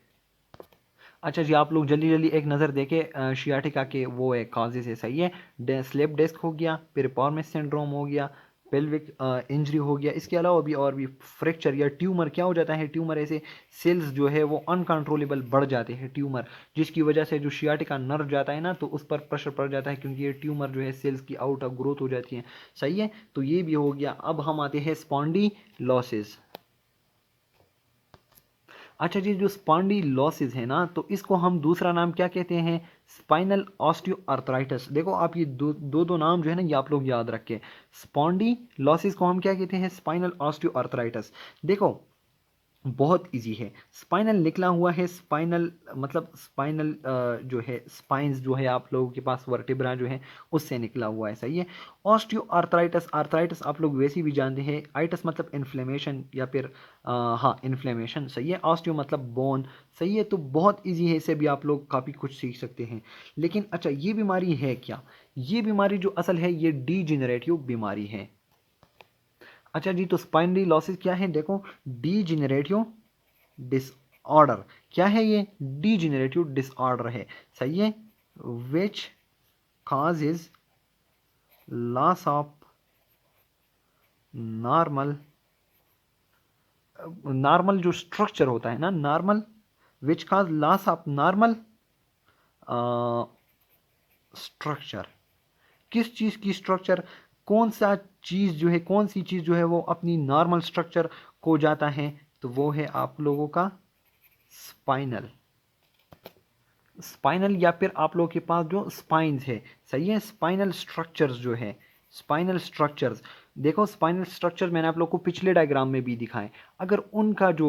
अच्छा जी, आप लोग जल्दी जल्दी एक नज़र देके शियाटिका के वो है काजेज है। सही है, स्लिप डिस्क हो गया, पिरिफॉर्मिस सिंड्रोम हो गया, पेल्विक इंजरी हो गया। इसके अलावा भी और भी फ्रैक्चर या ट्यूमर क्या हो जाता है, ट्यूमर ऐसे सेल्स जो है वो अनकंट्रोलेबल बढ़ जाते हैं ट्यूमर, जिसकी वजह से जो शियाटिका नर्व जाता है ना, तो उस पर प्रेशर पड़ जाता है, क्योंकि ये ट्यूमर जो है सेल्स की आउट ऑफ ग्रोथ हो जाती है। सही है, तो ये भी हो गया। अब हम आते हैं स्पॉन्डिलोसिस। अच्छा जी, जो स्पॉन्डिलोसिस है ना, तो इसको हम दूसरा नाम क्या कहते हैं, स्पाइनल ऑस्टियोआर्थराइटिस। देखो आप ये दो नाम जो है ना, ये आप लोग याद रखें। स्पॉन्डिलोसिस को हम क्या कहते हैं, स्पाइनल ऑस्टियोआर्थराइटिस। देखो बहुत इजी है, स्पाइनल निकला हुआ है, स्पाइनल मतलब स्पाइनल जो है स्पाइंस जो है आप लोगों के पास वर्टिब्रा जो है उससे निकला हुआ है। सही है। ऑस्टियो आर्थराइटिस, आर्थराइटिस आप लोग वैसे भी जानते हैं, आइटस मतलब इन्फ्लेमेशन या फिर हाँ इन्फ्लेमेशन। सही है, ऑस्टियो मतलब बोन। सही है, तो बहुत इजी है, इसे भी आप लोग काफ़ी कुछ सीख सकते हैं। लेकिन अच्छा, ये बीमारी है क्या, ये बीमारी जो असल है ये डीजेनरेटिव बीमारी है। अच्छा जी, तो स्पाइनडिलोसिस क्या है, देखो डीजेनरेटिव डिसऑर्डर। क्या है ये, डीजेनरेटिव डिसऑर्डर है। सही है, विच causes loss of normal, normal जो स्ट्रक्चर होता है ना, normal, which cause loss of normal structure. किस चीज़ की स्ट्रक्चर, कौन सा चीज़ जो है, कौन सी चीज़ जो है वो अपनी नॉर्मल स्ट्रक्चर को जाता है, तो वो है आप लोगों का स्पाइनल। स्पाइनल या फिर आप लोगों के पास जो स्पाइन्स है। सही है, स्पाइनल स्ट्रक्चर्स जो है, स्पाइनल स्ट्रक्चर्स। देखो स्पाइनल स्ट्रक्चर मैंने आप लोग को पिछले डायग्राम में भी दिखाए। अगर उनका जो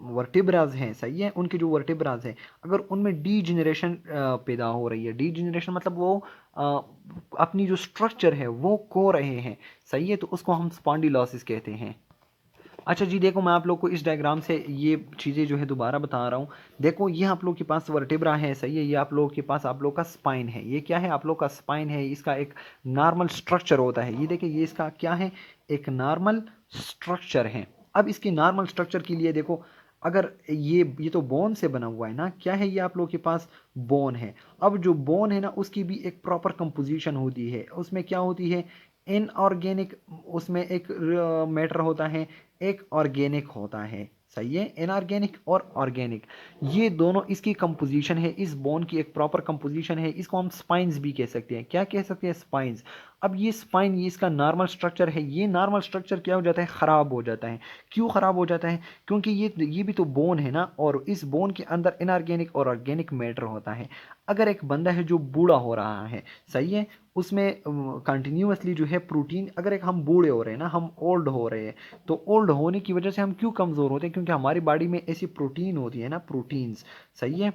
वर्टिब्राज हैं, सही है, उनके जो वर्टिब्राज हैं, अगर उनमें डीजेनरेशन पैदा हो रही है, डीजेनरेशन मतलब वो अपनी जो स्ट्रक्चर है वो खो रहे हैं। सही है, तो उसको हम स्पॉन्डिलोसिस कहते हैं। अच्छा जी, देखो मैं आप लोग को इस डायग्राम से ये चीज़ें जो है दोबारा बता रहा हूँ। देखो ये आप लोग के पास वर्टेब्रा है। सही है, ये आप लोग के पास आप लोग का स्पाइन है। ये क्या है, आप लोग का स्पाइन है, इसका एक नॉर्मल स्ट्रक्चर होता है। ये देखिए, ये इसका क्या है, एक नॉर्मल स्ट्रक्चर है। अब इसकी नॉर्मल स्ट्रक्चर के लिए देखो, अगर ये तो बोन से बना हुआ है ना, क्या है ये आप लोग के पास बोन है। अब जो बोन है ना, उसकी भी एक प्रॉपर कंपोजिशन होती है। उसमें क्या होती है, इनऑर्गेनिक, उसमें एक मैटर होता है, एक ऑर्गेनिक होता है। सही है, इनऑर्गेनिक और ऑर्गेनिक, ये दोनों इसकी कंपोजिशन है। इस बोन की एक प्रॉपर कंपोजिशन है। इसको हम स्पाइंस भी कह सकते हैं। क्या कह सकते हैं, स्पाइंस। अब ये स्पाइन, ये इसका नॉर्मल स्ट्रक्चर है। ये नॉर्मल स्ट्रक्चर क्या हो जाता है, ख़राब हो जाता है। क्यों ख़राब हो जाता है, क्योंकि ये भी तो बोन है ना, और इस बोन के अंदर इनऑर्गेनिक और ऑर्गेनिक मैटर होता है। अगर एक बंदा है जो बूढ़ा हो रहा है, सही है, उसमें कंटिन्यूसली जो है प्रोटीन, अगर एक हम बूढ़े हो रहे हैं ना, हम ओल्ड हो रहे हैं, तो ओल्ड होने की वजह से हम क्यों कमज़ोर होते हैं, क्योंकि हमारी बॉडी में ऐसी प्रोटीन होती है ना, प्रोटीन्स। सही है,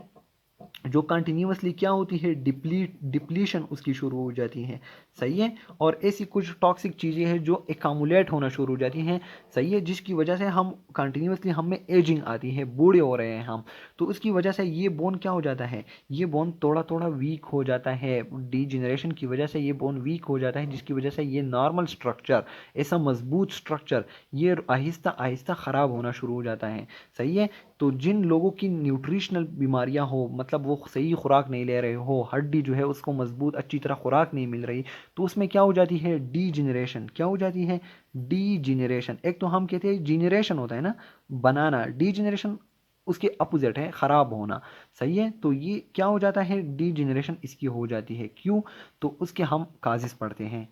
जो कंटिन्यूसली क्या होती है, डिप्लीशन उसकी शुरू हो जाती है, सही है। और ऐसी कुछ टॉक्सिक चीज़ें हैं जो एकामुलेट होना शुरू हो जाती हैं, सही है, जिसकी वजह से हम कंटिन्यूसली हमें एजिंग आती है, बूढ़े हो रहे हैं हम। तो उसकी वजह से ये बोन क्या हो जाता है, ये बोन थोड़ा थोड़ा वीक हो जाता है, डीजेनरेशन की वजह से ये बोन वीक हो जाता है, जिसकी वजह से ये नॉर्मल स्ट्रक्चर, ऐसा मजबूत स्ट्रक्चर, ये आहिस्ता आहिस्ता ख़राब होना शुरू हो जाता है, सही है। तो जिन लोगों की न्यूट्रिशनल बीमारियां हो, मतलब वो सही खुराक नहीं ले रहे हो, हड्डी जो है उसको मजबूत अच्छी तरह खुराक नहीं मिल रही, तो उसमें क्या हो जाती है, डीजेनरेशन, क्या हो जाती है, डीजेनरेशन। एक तो हम कहते हैं जीनरेशन होता है ना, बनाना, डीजेनरेशन उसके अपोजिट है, खराब होना, सही है। तो ये क्या हो जाता है, डीजेनरेशन इसकी हो जाती है, क्यों, तो उसके हम काजिज पढ़ते हैं।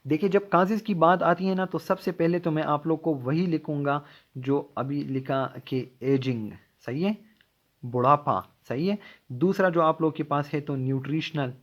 देखिए जब काजिज़ की बात आती है ना, तो सबसे पहले तो मैं आप लोग को वही लिखूंगा जो अभी लिखा कि एजिंग, सही है, बुढ़ापा, सही है। दूसरा जो आप लोग के पास है तो न्यूट्रिशनल,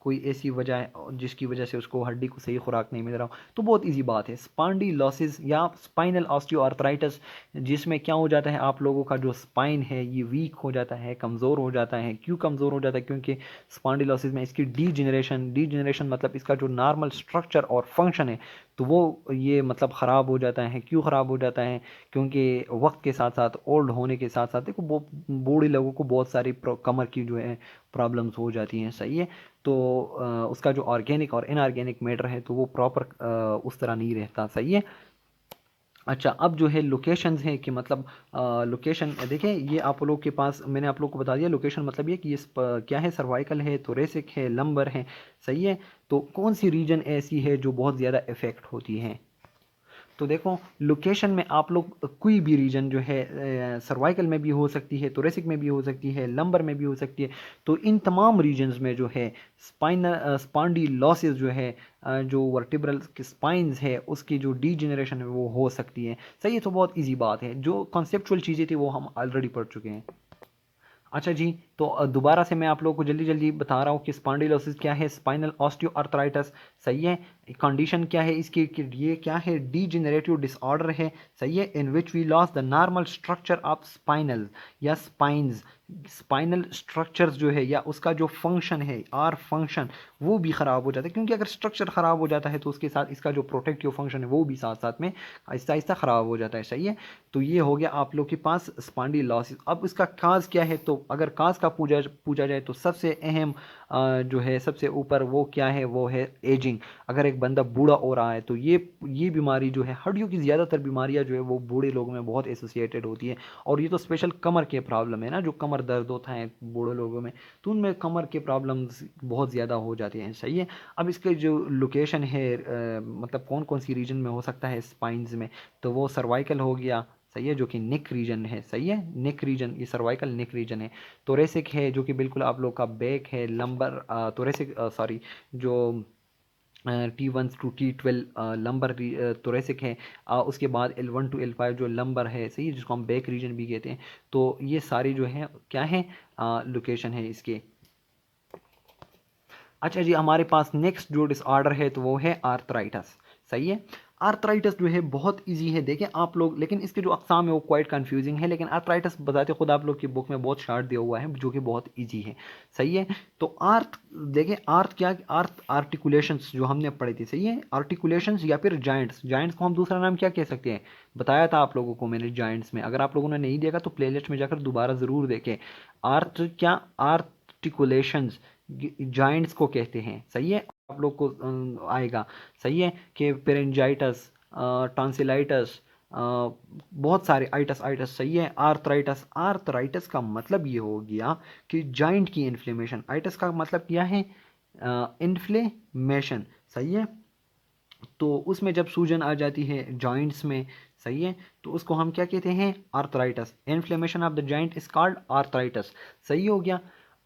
कोई ऐसी वजह है जिसकी वजह से उसको हड्डी को सही खुराक नहीं मिल रहा हो, तो बहुत इजी बात है, स्पॉन्डिलोसिस या स्पाइनल ऑस्टियोआर्थराइटिस, जिसमें क्या हो जाता है, आप लोगों का जो स्पाइन है ये वीक हो जाता है, कमज़ोर हो जाता है। क्यों कमज़ोर हो जाता है, क्योंकि स्पॉन्डिलोसिस में इसकी डीजनरेशन मतलब इसका जो नॉर्मल स्ट्रक्चर और फंक्शन है, तो वो ये मतलब ख़राब हो जाता है। क्यों ख़राब हो जाता है, क्योंकि वक्त के साथ साथ, ओल्ड होने के साथ साथ, देखो बूढ़े लोगों को बहुत सारी कमर की जो है प्रॉब्लम्स हो जाती हैं, सही है। तो उसका जो ऑर्गेनिक और इनऑर्गेनिक मैटर है तो वो प्रॉपर उस तरह नहीं रहता, सही है। अच्छा, अब जो है लोकेशंस हैं कि मतलब लोकेशन देखें, ये आप लोग के पास मैंने आप लोग को बता दिया, लोकेशन मतलब ये कि ये क्या है, सर्वाइकल है, थोरेसिक है, लंबर है, सही है। तो कौन सी रीजन ऐसी है जो बहुत ज़्यादा इफ़ेक्ट होती है, तो देखो लोकेशन में आप लोग कोई भी रीजन जो है, सर्वाइकल में भी हो सकती है, थोरेसिक में भी हो सकती है, लंबर में भी हो सकती है, तो इन तमाम रीजन्स में जो है स्पाइंडिलोसिस जो है, जो वर्टिब्रल स्पाइंस है उसकी जो डीजेनरेशन है वो हो सकती है, सही है। तो बहुत इजी बात है, जो कॉन्सेप्चुअल चीज़ें थी वो हम ऑलरेडी पढ़ चुके हैं। अच्छा जी, तो दोबारा से मैं आप लोगों को जल्दी जल्दी बता रहा हूँ कि स्पॉन्डिलोसिस क्या है, स्पाइनल ऑस्टियोआर्थराइटिस, सही है। कंडीशन क्या है इसकी, कि ये क्या है, डीजेनरेटिव डिसऑर्डर है, सही है, in which we loss the normal structure of spinal या स्पाइंस, स्पाइनल स्ट्रक्चर्स जो है या उसका जो फंक्शन है, आर फंक्शन, वो भी ख़राब हो जाता है, क्योंकि अगर स्ट्रक्चर ख़राब हो जाता है तो उसके साथ इसका जो प्रोटेक्टिव फंक्शन है वो भी साथ साथ में आहिस्ता आहिस्ता ख़राब हो जाता है, सही है। तो ये हो गया आप लोग के पास स्पॉन्डिलोसिस। अब इसका काज क्या है, तो अगर काज का पूछा जाए तो सबसे अहम जो है, सबसे ऊपर वो क्या है, वो है एजिंग। अगर एक बंदा बूढ़ा हो रहा है तो ये बीमारी जो है, हड्डियों की ज़्यादातर बीमारियां जो है वो बूढ़े लोगों में बहुत एसोसिएटेड होती है। और ये तो स्पेशल कमर के प्रॉब्लम है ना, जो कमर दर्द होता है बूढ़े लोगों में, तो उनमें कमर के प्रॉब्लम्स बहुत ज़्यादा हो जाते हैं, सही है। अब इसके जो लोकेशन है, मतलब कौन कौन सी रीजन में हो सकता है स्पाइंस में, तो वो सर्वाइकल हो गया, सही है, जो कि नेक रीजन है, सही है, नेक रीजन, ये सर्वाइकल नेक रीजन है। थोरेसिक है जो कि बिल्कुल आप लोग का बैक है, लंबर, थोरेसिक सॉरी, जो T1 to T12 lumbar thoracic है। उसके बाद L1 to L5 जो लंबर है, सही है, जिसको हम बैक रीजन भी कहते हैं। तो ये सारी जो है क्या है, लोकेशन है इसके। अच्छा जी, हमारे पास नेक्स्ट जो डिसऑर्डर है तो वो है आर्थराइटस, सही है। आर्थराइटस जो है बहुत इजी है, देखें आप लोग, लेकिन इसके जो अकसाम है वो क्वाइट कंफ्यूजिंग है, लेकिन आर्थराइटस बताते खुद आप लोग की बुक में बहुत शार्ट दिया हुआ है जो कि बहुत इजी है, सही है। तो आर्थ, देखें आर्थ क्या, आर्थ आर्टिकुलेशंस जो हमने पढ़ी थी, सही है, आर्टिकुलेशंस या फिर जॉइंट्स, जॉइंट्स को हम दूसरा नाम क्या कह सकते हैं, बताया था आप लोगों को मैंने जॉइंट्स में। अगर आप लोगों ने नहीं देखा तो प्लेलिस्ट में जाकर दोबारा ज़रूर देखें। आर्थ क्या, आर्टिकुलेशंस जॉइंट्स को कहते हैं, सही है, आप लोग को आएगा, सही है, कि पेरेंजाइटस, टॉन्सिलाइटस, बहुत सारे आइटस आइटस, सही है। आर्थराइटस, आर्थराइटस का मतलब ये हो गया कि जॉइंट की इन्फ्लेमेशन, आइटस का मतलब क्या है, इन्फ्लेमेशन, सही है। तो उसमें जब सूजन आ जाती है जॉइंट्स में, सही है, तो उसको हम क्या कहते हैं, arthritis, inflammation of the joint is called arthritis, सही हो गया।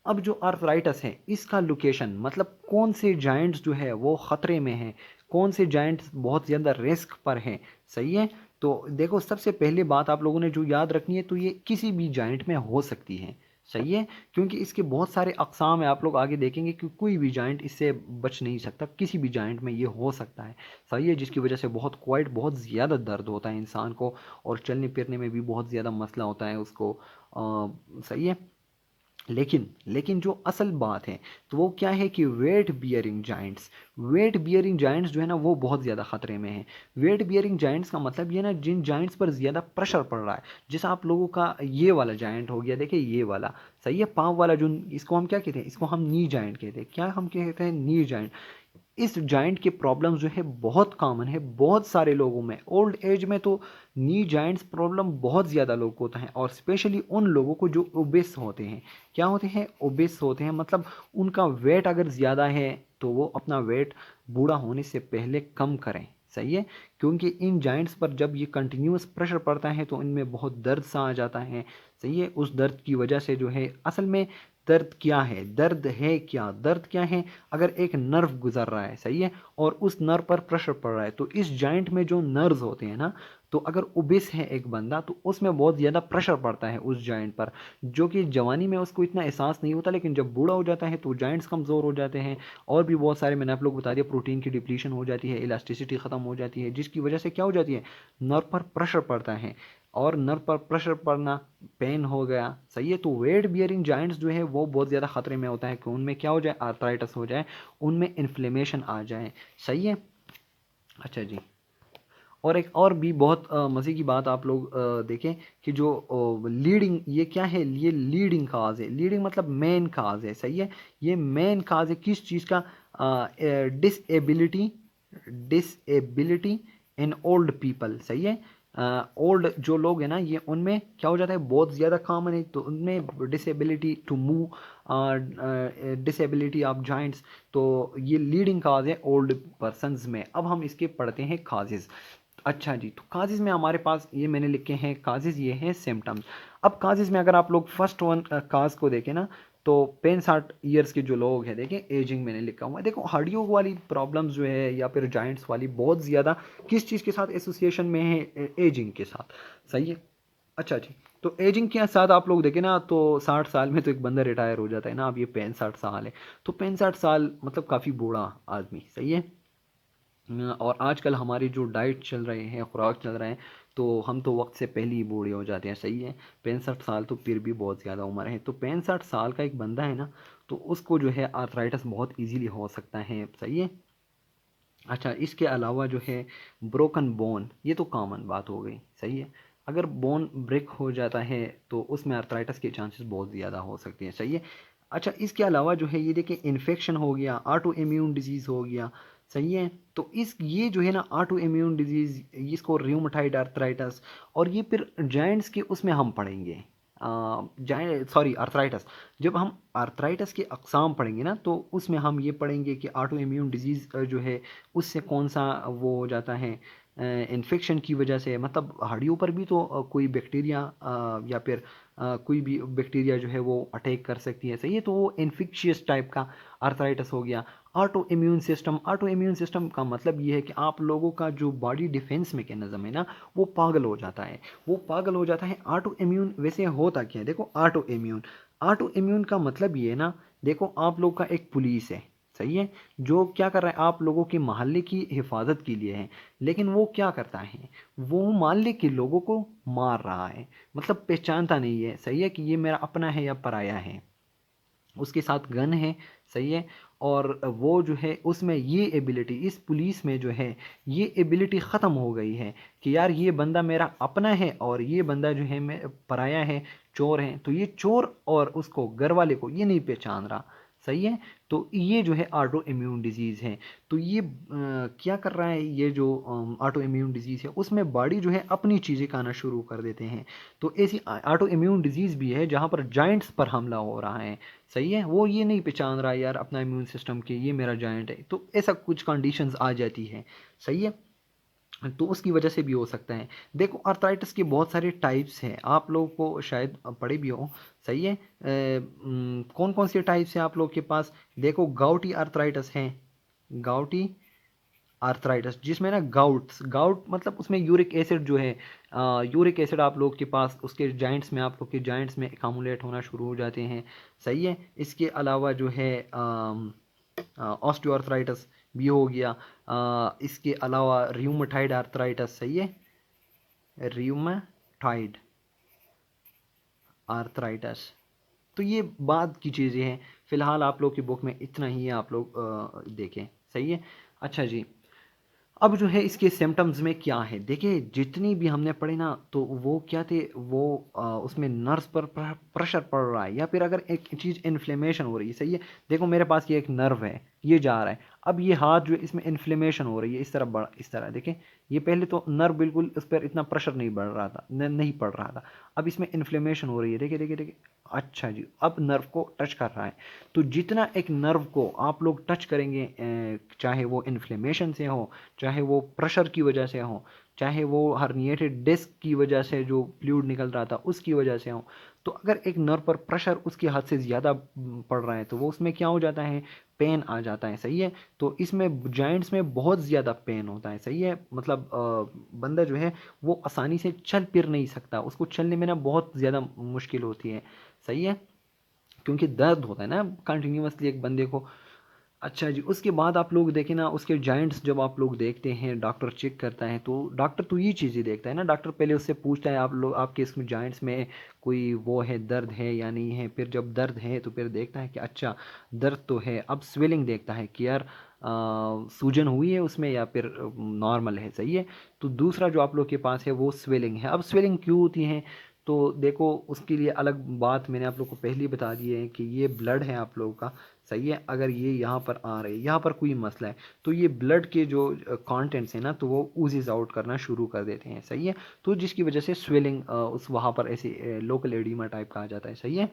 अब जो आर्थराइटस है इसका लोकेशन मतलब कौन से जॉइंट्स जो है वो ख़तरे में है, कौन से जॉइंट्स बहुत ज़्यादा रिस्क पर हैं, सही है। तो देखो सबसे पहले बात आप लोगों ने जो याद रखनी है, तो ये किसी भी जॉइंट में हो सकती है, सही है, क्योंकि इसके बहुत सारे अकसाम है, आप लोग आगे देखेंगे कि कोई भी जॉइंट इससे बच नहीं सकता, किसी भी जॉइंट में ये हो सकता है, सही है, जिसकी वजह से बहुत ज़्यादा दर्द होता है इंसान को, और चलने फिरने में भी बहुत ज़्यादा मसला होता है उसको, सही है। लेकिन जो असल बात है तो वो क्या है कि वेट बियरिंग जाइंट्स जो है ना वो बहुत ज़्यादा खतरे में है। वेट बियरिंग जाइंट्स का मतलब ये ना जिन जाइंट्स पर ज़्यादा प्रेशर पड़ रहा है, जैसे आप लोगों का ये वाला जाइंट हो गया, देखिए ये वाला, सही है, पाँव वाला, जो इसको हम क्या कहते हैं, इसको हम नी जाइंट कहते हैं। क्या हम कहते हैं? नी जाइंट। इस जॉइंट के प्रॉब्लम जो है बहुत कॉमन है बहुत सारे लोगों में। ओल्ड एज में तो नी जॉइंट्स प्रॉब्लम बहुत ज़्यादा लोग को होता है, और स्पेशली उन लोगों को जो ओबेस होते हैं। क्या होते हैं? ओबेस होते हैं, मतलब उनका वेट अगर ज़्यादा है तो वो अपना वेट बूढ़ा होने से पहले कम करें, सही है। क्योंकि इन जॉइंट्स पर जब ये कंटिन्यूस प्रेशर पड़ता है तो इनमें बहुत दर्द सा आ जाता है, सही है। उस दर्द की वजह से जो है, असल में दर्द क्या है, दर्द है क्या, दर्द क्या है? अगर एक नर्व गुजर रहा है, सही है, और उस नर्व पर प्रेशर पड़ रहा है, तो इस जॉइंट में जो नर्व्स होते हैं ना, तो अगर ओबेस है एक बंदा तो उसमें बहुत ज़्यादा प्रेशर पड़ता है उस जॉइंट पर, जो कि जवानी में उसको इतना एहसास नहीं होता, लेकिन जब बूढ़ा हो जाता है तो जॉइंट्स कमज़ोर हो जाते हैं। और भी बहुत सारे, मैंने आप लोग बता दिया, प्रोटीन की डिप्लीशन हो जाती है, इलास्टिसिटी ख़त्म हो जाती है, जिसकी वजह से क्या हो जाती है, नर्व पर प्रेशर पड़ता है, और नर्व पर प्रेशर पड़ना पेन हो गया, सही है। तो वेट बियरिंग जॉइंट्स जो है वो बहुत ज़्यादा खतरे में होता है कि उनमें क्या हो जाए, आर्थराइटिस हो जाए, उनमें इन्फ्लेमेशन आ जाए, सही है। अच्छा जी। और एक और भी बहुत मज़े की बात आप लोग देखें कि जो लीडिंग, ये क्या है, ये लीडिंग काज है। लीडिंग मतलब मेन काज है, सही है। ये मेन काज है किस चीज़ का? Disability, disability in old people, सही है। ओल्ड जो लोग हैं ना, ये उनमें क्या हो जाता है, बहुत ज़्यादा कॉमन है, तो उनमें disability to move, disability of joints, तो ये लीडिंग काज है ओल्ड पर्सनस में। अब हम इसके पढ़ते हैं काजेज़। अच्छा जी, तो काजेज़ में हमारे पास ये मैंने लिखे हैं काजेज़, ये हैं सिम्टम्स। अब काजेज़ में अगर आप लोग फर्स्ट वन काज को देखें ना, तो 65 ईयर्स के जो लोग हैं, देखें एजिंग मैंने लिखा हुआ है, देखो हड्डियों वाली प्रॉब्लम्स जो है या फिर जॉइंट्स वाली बहुत ज़्यादा किस चीज़ के साथ एसोसिएशन में है? एजिंग के साथ, सही है। अच्छा जी, तो एजिंग के साथ आप लोग देखें ना, तो 60 साल में तो एक बंदा रिटायर हो जाता है ना, अब ये 65 साल है, तो 65 साल मतलब काफ़ी बूढ़ा आदमी, सही है। और आजकल हमारी जो डाइट चल रहे हैं, खुराक चल रहे हैं, तो हम तो वक्त से पहले ही बूढ़े हो जाते हैं, सही है। 65 साल तो फिर भी बहुत ज़्यादा उम्र है, तो 65 साल का एक बंदा है ना, तो उसको जो है आर्थराइटिस बहुत इजीली हो सकता है, सही है। अच्छा, इसके अलावा जो है ब्रोकन बोन, ये तो कॉमन बात हो गई, सही है। अगर बोन ब्रेक हो जाता है तो उसमें आर्थराइटिस के चांसेस बहुत ज़्यादा हो सकते हैं, सही है। अच्छा, इसके अलावा जो है ये देखिए इन्फेक्शन हो गया, ऑटो इम्यून डिजीज़ हो गया, सही है। तो इस ये जो है ना ऑटो इम्यून डिजीज़, इसको रियोमेटॉइड आर्थराइटिस, और ये फिर जॉइंट्स के उसमें हम पढ़ेंगे, सॉरी आर्थराइटिस। जब हम आर्थराइटिस के अक़साम पढ़ेंगे ना, तो उसमें हम ये पढ़ेंगे कि ऑटो इम्यून डिजीज़ जो है उससे कौन सा वो हो जाता है, इन्फेक्शन की वजह से, मतलब हड्डियों पर भी तो कोई बैक्टीरिया या फिर कोई भी बैक्टीरिया जो है वो अटैक कर सकती है, सही है। तो वो इन्फेक्शियस टाइप का आर्थराइटिस हो गया। ऑटो इम्यून सिस्टम का मतलब ये है कि आप लोगों का जो बॉडी डिफेंस मैकेनिज्म है ना, वो पागल हो जाता है, वो पागल हो जाता है। ऑटो इम्यून वैसे होता क्या है, देखो ऑटो इम्यून का मतलब ये है ना, देखो आप लोग का एक पुलिस है, सही है, जो क्या कर रहा है, आप लोगों के मोहल्ले की हिफाजत के लिए है, लेकिन वो क्या करता है, वो मोहल्ले के लोगों को मार रहा है, मतलब पहचानता नहीं है, सही है, कि ये मेरा अपना है या पराया है। उसके साथ गन है, सही है। और वो जो है उसमें ये एबिलिटी, इस पुलिस में जो है ये एबिलिटी ख़त्म हो गई है कि यार ये बंदा मेरा अपना है और ये बंदा जो है मैं पराया है, चोर है, तो ये चोर और उसको घर वाले को ये नहीं पहचान रहा, सही है। तो ये जो है ऑटो इम्यून डिजीज़ है। तो ये क्या कर रहा है, ये जो ऑटो इम्यून डिजीज़ है उसमें बॉडी जो है अपनी चीज़ें खाना शुरू कर देते हैं। तो ऐसी ऑटो इम्यून डिजीज़ भी है जहाँ पर जॉइंट्स पर हमला हो रहा है, सही है। वो ये नहीं पहचान रहा यार अपना इम्यून सिस्टम के ये मेरा जॉइंट है, तो ऐसा कुछ कंडीशंस आ जाती है, सही है। तो उसकी वजह से भी हो सकता है। देखो आर्थराइटिस के बहुत सारे टाइप्स हैं, आप लोगों को शायद पढ़े भी हो, सही है। कौन कौन से टाइप्स हैं आप लोग के पास? देखो गाउटी आर्थराइटिस है, गाउटी आर्थराइटिस, जिसमें ना गाउट मतलब उसमें यूरिक एसिड जो है, यूरिक एसिड आप लोग के पास उसके जॉइंट्स में, आप लोग के जॉइंट्स में एकमुलेट होना शुरू हो जाते हैं, सही है। इसके अलावा जो है ऑस्टियोआर्थराइटिस भी हो गया। इसके अलावा रियूमेटॉइड आर्थराइटिस, सही है, रियूमेटॉइड आर्थराइटिस। तो ये बाद की चीज़ें हैं, फ़िलहाल आप लोग की बुक में इतना ही है, आप लोग देखें। सही है। अच्छा जी, अब जो है इसके सिम्टम्स में क्या है, देखिए जितनी भी हमने पढ़े ना, तो वो क्या थे, वो उसमें नर्व्स पर प्रेशर पड़ रहा है, या फिर अगर एक चीज़ इन्फ्लेमेशन हो रही है। सही है। देखो मेरे पास ये एक नर्व है, ये जा रहा है, अब ये हाथ जो है इसमें इन्फ्लेमेशन हो रही है, इस तरह बढ़, इस तरह देखें, ये पहले तो नर्व बिल्कुल उस पर इतना प्रेशर नहीं बढ़ रहा था, नहीं पड़ रहा था, अब इसमें इन्फ्लेमेशन हो रही है, देखिए देखिए देखिए। अच्छा जी, अब नर्व को टच कर रहा है। तो जितना एक नर्व को आप लोग टच करेंगे, चाहे वो इन्फ्लेमेशन से हो, चाहे वो प्रेशर की वजह से हो, चाहे वो हर्निएटेड डिस्क की वजह से जो फ्लूइड निकल रहा था उसकी वजह से हो, तो अगर एक नर्व पर प्रेशर उसके हद से ज़्यादा पड़ रहा है तो वो उसमें क्या हो जाता है, पेन आ जाता है। सही है। तो इसमें जॉइंट्स में बहुत ज़्यादा पेन होता है। सही है। मतलब बंदा जो है वो आसानी से चल फिर नहीं सकता, उसको चलने में ना बहुत ज़्यादा मुश्किल होती है। सही है। क्योंकि दर्द होता है ना कंटिन्यूसली एक बंदे को। अच्छा जी, उसके बाद आप लोग देखें ना, उसके जॉइंट्स जब आप लोग देखते हैं, डॉक्टर चेक करता है, तो डॉक्टर तो ये चीज़ें देखता है ना, डॉक्टर पहले उससे पूछता है आप लोग आपके इसमें जॉइंट्स में कोई वो है, दर्द है या नहीं है। फिर जब दर्द है तो फिर देखता है कि अच्छा दर्द तो है। अब स्वेलिंग देखता है कि यार सूजन हुई है उसमें या फिर नॉर्मल है। सही है। तो दूसरा जो आप लोग के पास है वो स्वेलिंग है। अब स्वेलिंग क्यों होती है, तो देखो उसके लिए अलग बात मैंने आप लोग को पहले ही बता दी है कि ये ब्लड है आप लोगों का। सही है। अगर ये यहाँ पर आ रहे हैं, यहाँ पर कोई मसला है, तो ये ब्लड के जो कंटेंट्स हैं ना, तो वो ऊजेज आउट करना शुरू कर देते हैं। सही है। तो जिसकी वजह से स्वेलिंग उस वहाँ पर ऐसे लोकल एडिमा टाइप का आ जाता है। सही है।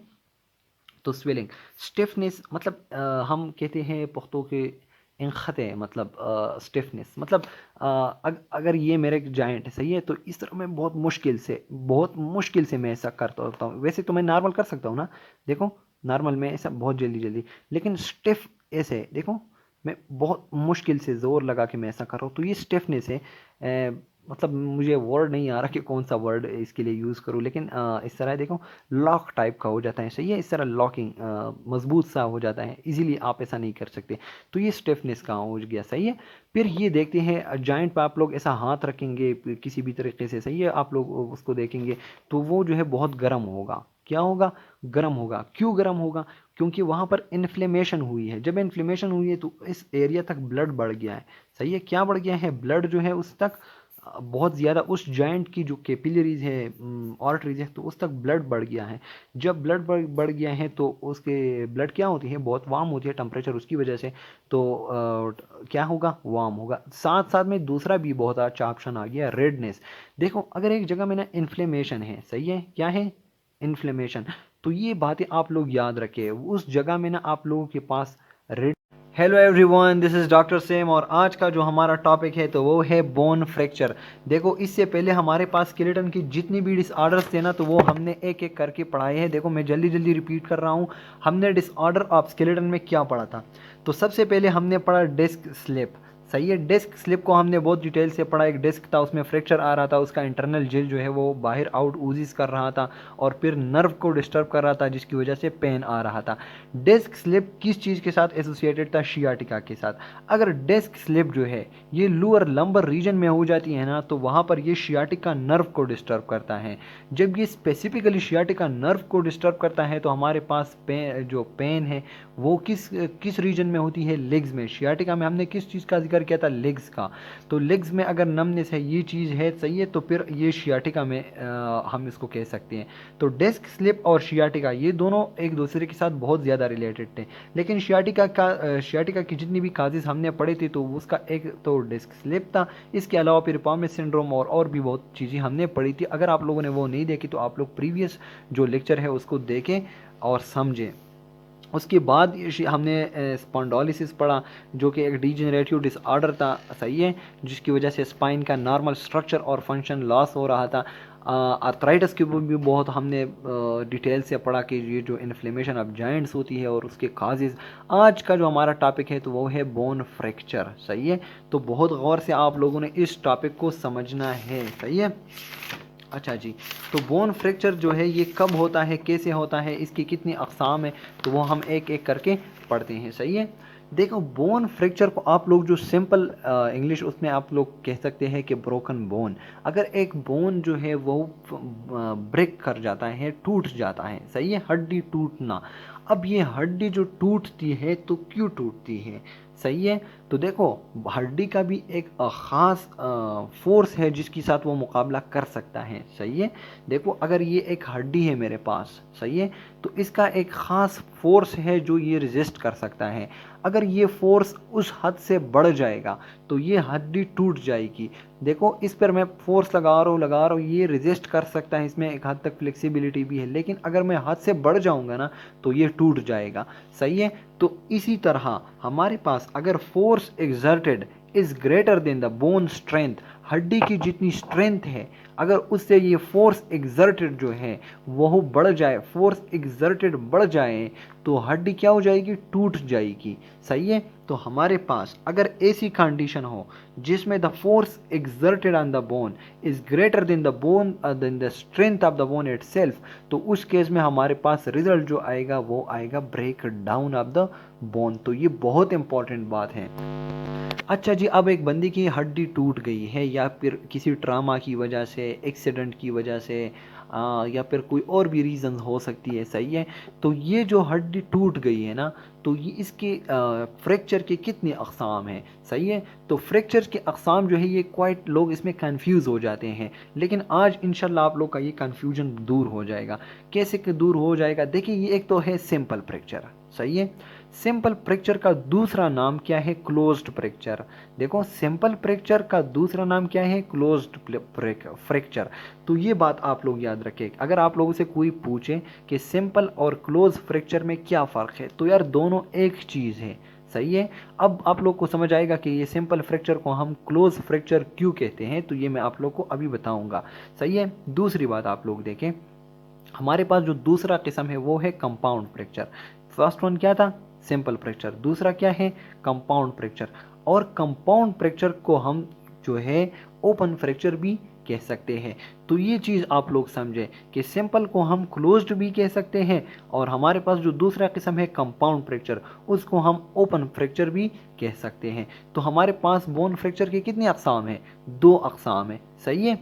तो स्वेलिंग, स्टिफनेस, मतलब हम कहते हैं पुख्तों के इंखते, मतलब स्टिफनेस, मतलब अगर ये मेरे जॉइंट है। सही है। तो इस तरह मैं बहुत मुश्किल से मैं ऐसा करता होता हूँ। वैसे तो मैं नॉर्मल कर सकता हूँ ना, देखो नॉर्मल में ऐसा बहुत जल्दी जल्दी, लेकिन स्टिफ ऐसे देखो, मैं बहुत मुश्किल से ज़ोर लगा के मैं ऐसा कर रहा हूँ। तो ये स्टिफनेस है। मतलब मुझे वर्ड नहीं आ रहा कि कौन सा वर्ड इसके लिए यूज़ करूँ, लेकिन इस तरह देखो लॉक टाइप का हो जाता है। सही है। इस तरह लॉकिंग मजबूत सा हो जाता है, इजीली आप ऐसा नहीं कर सकते। तो ये स्टिफनेस का हो गया। सही है। फिर ये देखते हैं जॉइंट पे आप लोग ऐसा हाथ रखेंगे किसी भी तरीके से। सही है। आप लोग उसको देखेंगे तो वो जो है बहुत गर्म होगा। क्या होगा, गर्म होगा। क्यों गर्म होगा, क्योंकि वहाँ पर इन्फ्लेमेशन हुई है। जब इन्फ्लेमेशन हुई है तो इस एरिया तक ब्लड बढ़ गया है। सही है। क्या बढ़ गया है, ब्लड जो है उस तक बहुत ज़्यादा, उस जॉइंट की जो कैपिलरीज है, आर्टरीज है, तो उस तक ब्लड बढ़ गया है। जब ब्लड बढ़ गया है तो उसके ब्लड क्या होती है, बहुत वार्म होती है, टेम्परेचर उसकी वजह से। तो क्या होगा, वार्म होगा। साथ साथ में दूसरा भी बहुत अच्छा ऑप्शन आ गया, रेडनेस। देखो अगर एक जगह में ना इन्फ्लेमेशन है। सही है। क्या है, इन्फ्लेमेशन। तो ये बातें आप लोग याद रखें, उस जगह में ना आप लोगों के पास red. Hello everyone, this is doctor Sam, और आज का जो हमारा टॉपिक है तो वो है बोन फ्रैक्चर। देखो इससे पहले हमारे पास स्केलेटन की जितनी भी डिसऑर्डर्स थे ना, तो वो हमने एक एक करके पढ़ाए हैं। देखो मैं जल्दी जल्दी रिपीट कर रहा हूँ। हमने डिसऑर्डर ऑफ स्केलेटन में क्या पढ़ा था, तो सबसे पहले हमने पढ़ा डिस्क स्लिप। सही है। डिस्क स्लिप को हमने बहुत डिटेल से पढ़ा। एक डिस्क था, उसमें फ्रैक्चर आ रहा था, उसका इंटरनल जेल जो है वो बाहर आउट ऊजीज कर रहा था, और फिर नर्व को डिस्टर्ब कर रहा था, जिसकी वजह से पेन आ रहा था। डिस्क स्लिप किस चीज़ के साथ एसोसिएटेड था, शियाटिका के साथ। अगर डिस्क स्लिप जो है ये लोअर लंबर रीजन में हो जाती है ना, तो वहाँ पर ये शियाटिका नर्व को डिस्टर्ब करता है। जब ये स्पेसिफिकली शियाटिका नर्व को डिस्टर्ब करता है तो हमारे पास जो पेन है वो किस किस रीजन में होती है, लेग्स में। शियाटिका में हमने किस चीज़ का जिक्र किया था, लेग्स का। तो लेग्स में अगर नमनेस है, ये चीज़ है। सही है। तो फिर ये शियाटिका में हम इसको कह सकते हैं। तो डिस्क स्लिप और शियाटिका ये दोनों एक दूसरे के साथ बहुत ज़्यादा रिलेटेड थे। लेकिन शियाटिका की जितनी भी काजेज़ हमने पढ़ी थी, तो उसका एक तो डिस्क स्लिप था। इसके अलावा फिर पामेस सिंड्रोम और भी बहुत चीज़ें हमने पढ़ी थी। अगर आप लोगों ने वो नहीं देखी तो आप लोग प्रीवियस जो लेक्चर है उसको देखें और समझें। उसके बाद हमने स्पॉन्डोलिसिस पढ़ा, जो कि एक डिजेनरेटिव डिसऑर्डर था। सही है। जिसकी वजह से स्पाइन का नॉर्मल स्ट्रक्चर और फंक्शन लॉस हो रहा था। आर्थराइटिस के ऊपर भी बहुत हमने डिटेल से पढ़ा कि ये जो इन्फ्लेमेशन ऑफ जॉइंट्स होती है और उसके काजेज़। आज का जो हमारा टॉपिक है तो वो है बोन फ्रैक्चर। सही है। तो बहुत गौर से आप लोगों ने इस टॉपिक को समझना है। सही है। अच्छा जी, तो बोन फ्रैक्चर जो है ये कब होता है, कैसे होता है, इसकी कितनी अक़साम है, तो वो हम एक एक करके पढ़ते हैं। सही है। देखो बोन फ्रैक्चर को आप लोग जो सिंपल इंग्लिश उसमें आप लोग कह सकते हैं कि ब्रोकन बोन। अगर एक बोन जो है वो ब्रेक कर जाता है, टूट जाता है, सही है, हड्डी टूटना। अब ये हड्डी जो टूटती है तो क्यों टूटती है, सही है। तो देखो हड्डी का भी एक ख़ास फोर्स है जिसके साथ वो मुकाबला कर सकता है, सही है। देखो अगर ये एक हड्डी है मेरे पास, सही है, तो इसका एक ख़ास फोर्स है जो ये रेजिस्ट कर सकता है। अगर ये फोर्स उस हद से बढ़ जाएगा तो ये हड्डी टूट जाएगी। देखो इस पर मैं फोर्स लगा रहा हूँ, ये रेजिस्ट कर सकता है, इसमें एक हद तक फ्लेक्सिबिलिटी भी है, लेकिन अगर मैं हद से बढ़ जाऊंगा ना तो ये टूट जाएगा, सही है। तो इसी तरह हमारे पास अगर force exerted is greater than the bone strength, हड्डी की जितनी स्ट्रेंथ है अगर उससे ये फोर्स एक्सर्टेड जो है वह बढ़ जाए, फोर्स एक्सर्टेड बढ़ जाए तो हड्डी क्या हो जाएगी, टूट जाएगी, सही है। तो हमारे पास अगर ऐसी कंडीशन हो जिसमें the force exerted on the bone is greater than the bone than the strength of the bone itself, तो उस केस में हमारे पास रिजल्ट जो आएगा वो आएगा break down of the bone. तो ये बहुत इंपॉर्टेंट बात है। अच्छा जी, अब एक बंदी की हड्डी टूट गई है या फिर किसी ट्रामा की वजह से, एक्सीडेंट की वजह से, या फिर कोई और भी रीज़न हो सकती है, सही है। तो ये जो हड्डी टूट गई है ना, तो ये इसके फ्रैक्चर के कितने अक़साम हैं, सही है। तो फ्रैक्चर के अक़साम जो है ये क्वाइट लोग इसमें कंफ्यूज हो जाते हैं, लेकिन आज इंशाल्लाह आप लोग का ये कन्फ्यूजन दूर हो जाएगा। कैसे कि दूर हो जाएगा, देखिए ये एक तो है सिंपल फ्रैक्चर, सही है। सिंपल फ्रैक्चर का दूसरा नाम क्या है, क्लोज्ड फ्रैक्चर। देखो सिंपल फ्रैक्चर का दूसरा नाम क्या है, क्लोज्ड फ्रैक्चर। तो ये बात आप लोग याद रखें। अगर आप लोगों से कोई पूछे कि सिंपल और क्लोज फ्रैक्चर में क्या फ़र्क है, तो यार दोनों एक चीज़ है, सही है। अब आप लोग को समझ आएगा कि ये सिंपल फ्रैक्चर को हम क्लोज फ्रैक्चर क्यों कहते हैं, तो ये मैं आप लोग को अभी बताऊंगा, सही है। दूसरी बात आप लोग देखें, हमारे पास जो दूसरा किस्म है वो है कंपाउंड फ्रैक्चर। फर्स्ट वन क्या था, सिंपल फ्रैक्चर, दूसरा क्या है, कंपाउंड फ्रैक्चर। और कंपाउंड फ्रैक्चर को हम जो है ओपन फ्रैक्चर भी कह सकते हैं। तो ये चीज़ आप लोग समझें कि सिंपल को हम क्लोज्ड भी कह सकते हैं और हमारे पास जो दूसरा किस्म है कंपाउंड फ्रैक्चर उसको हम ओपन फ्रैक्चर भी कह सकते हैं। तो हमारे पास बोन फ्रैक्चर के कितने अक़साम हैं, 2 अक़साम है, सही है।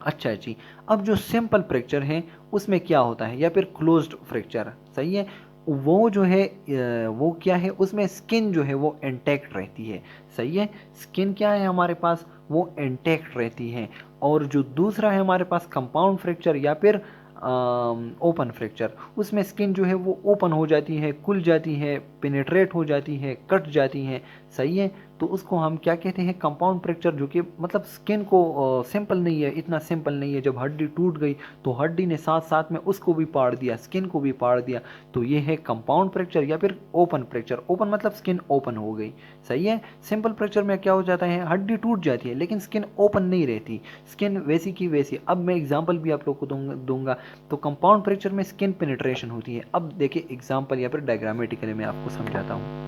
अच्छा जी, अब जो सिंपल फ्रैक्चर है उसमें क्या होता है, या फिर क्लोज्ड फ्रैक्चर, सही है, वो जो है वो क्या है, उसमें स्किन जो है वो इंटैक्ट रहती है, सही है। स्किन क्या है हमारे पास, वो इंटैक्ट रहती है। और जो दूसरा है हमारे पास कंपाउंड फ्रैक्चर या फिर ओपन फ्रैक्चर, उसमें स्किन जो है वो ओपन हो जाती है, खुल जाती है, पेनिट्रेट हो जाती है, कट जाती है, सही है। तो उसको हम क्या कहते हैं, कंपाउंड फ्रैक्चर, जो कि मतलब स्किन को सिंपल नहीं है, इतना सिंपल नहीं है। जब हड्डी टूट गई तो हड्डी ने साथ साथ में उसको भी पाड़ दिया, स्किन को भी पाड़ दिया, तो ये है कंपाउंड फ्रैक्चर या फिर ओपन फ्रैक्चर। ओपन मतलब स्किन ओपन हो गई, सही है। सिंपल फ्रैक्चर में क्या हो जाता है, हड्डी टूट जाती है लेकिन स्किन ओपन नहीं रहती, स्किन वैसी की वैसी। अब मैं एग्जाम्पल भी आप लोग को दूंगा। तो कंपाउंड फ्रैक्चर में स्किन पेनिट्रेशन होती है। अब देखिए एग्जाम्पल या फिर डायग्रामेटिकली मैं आपको समझाता हूँ।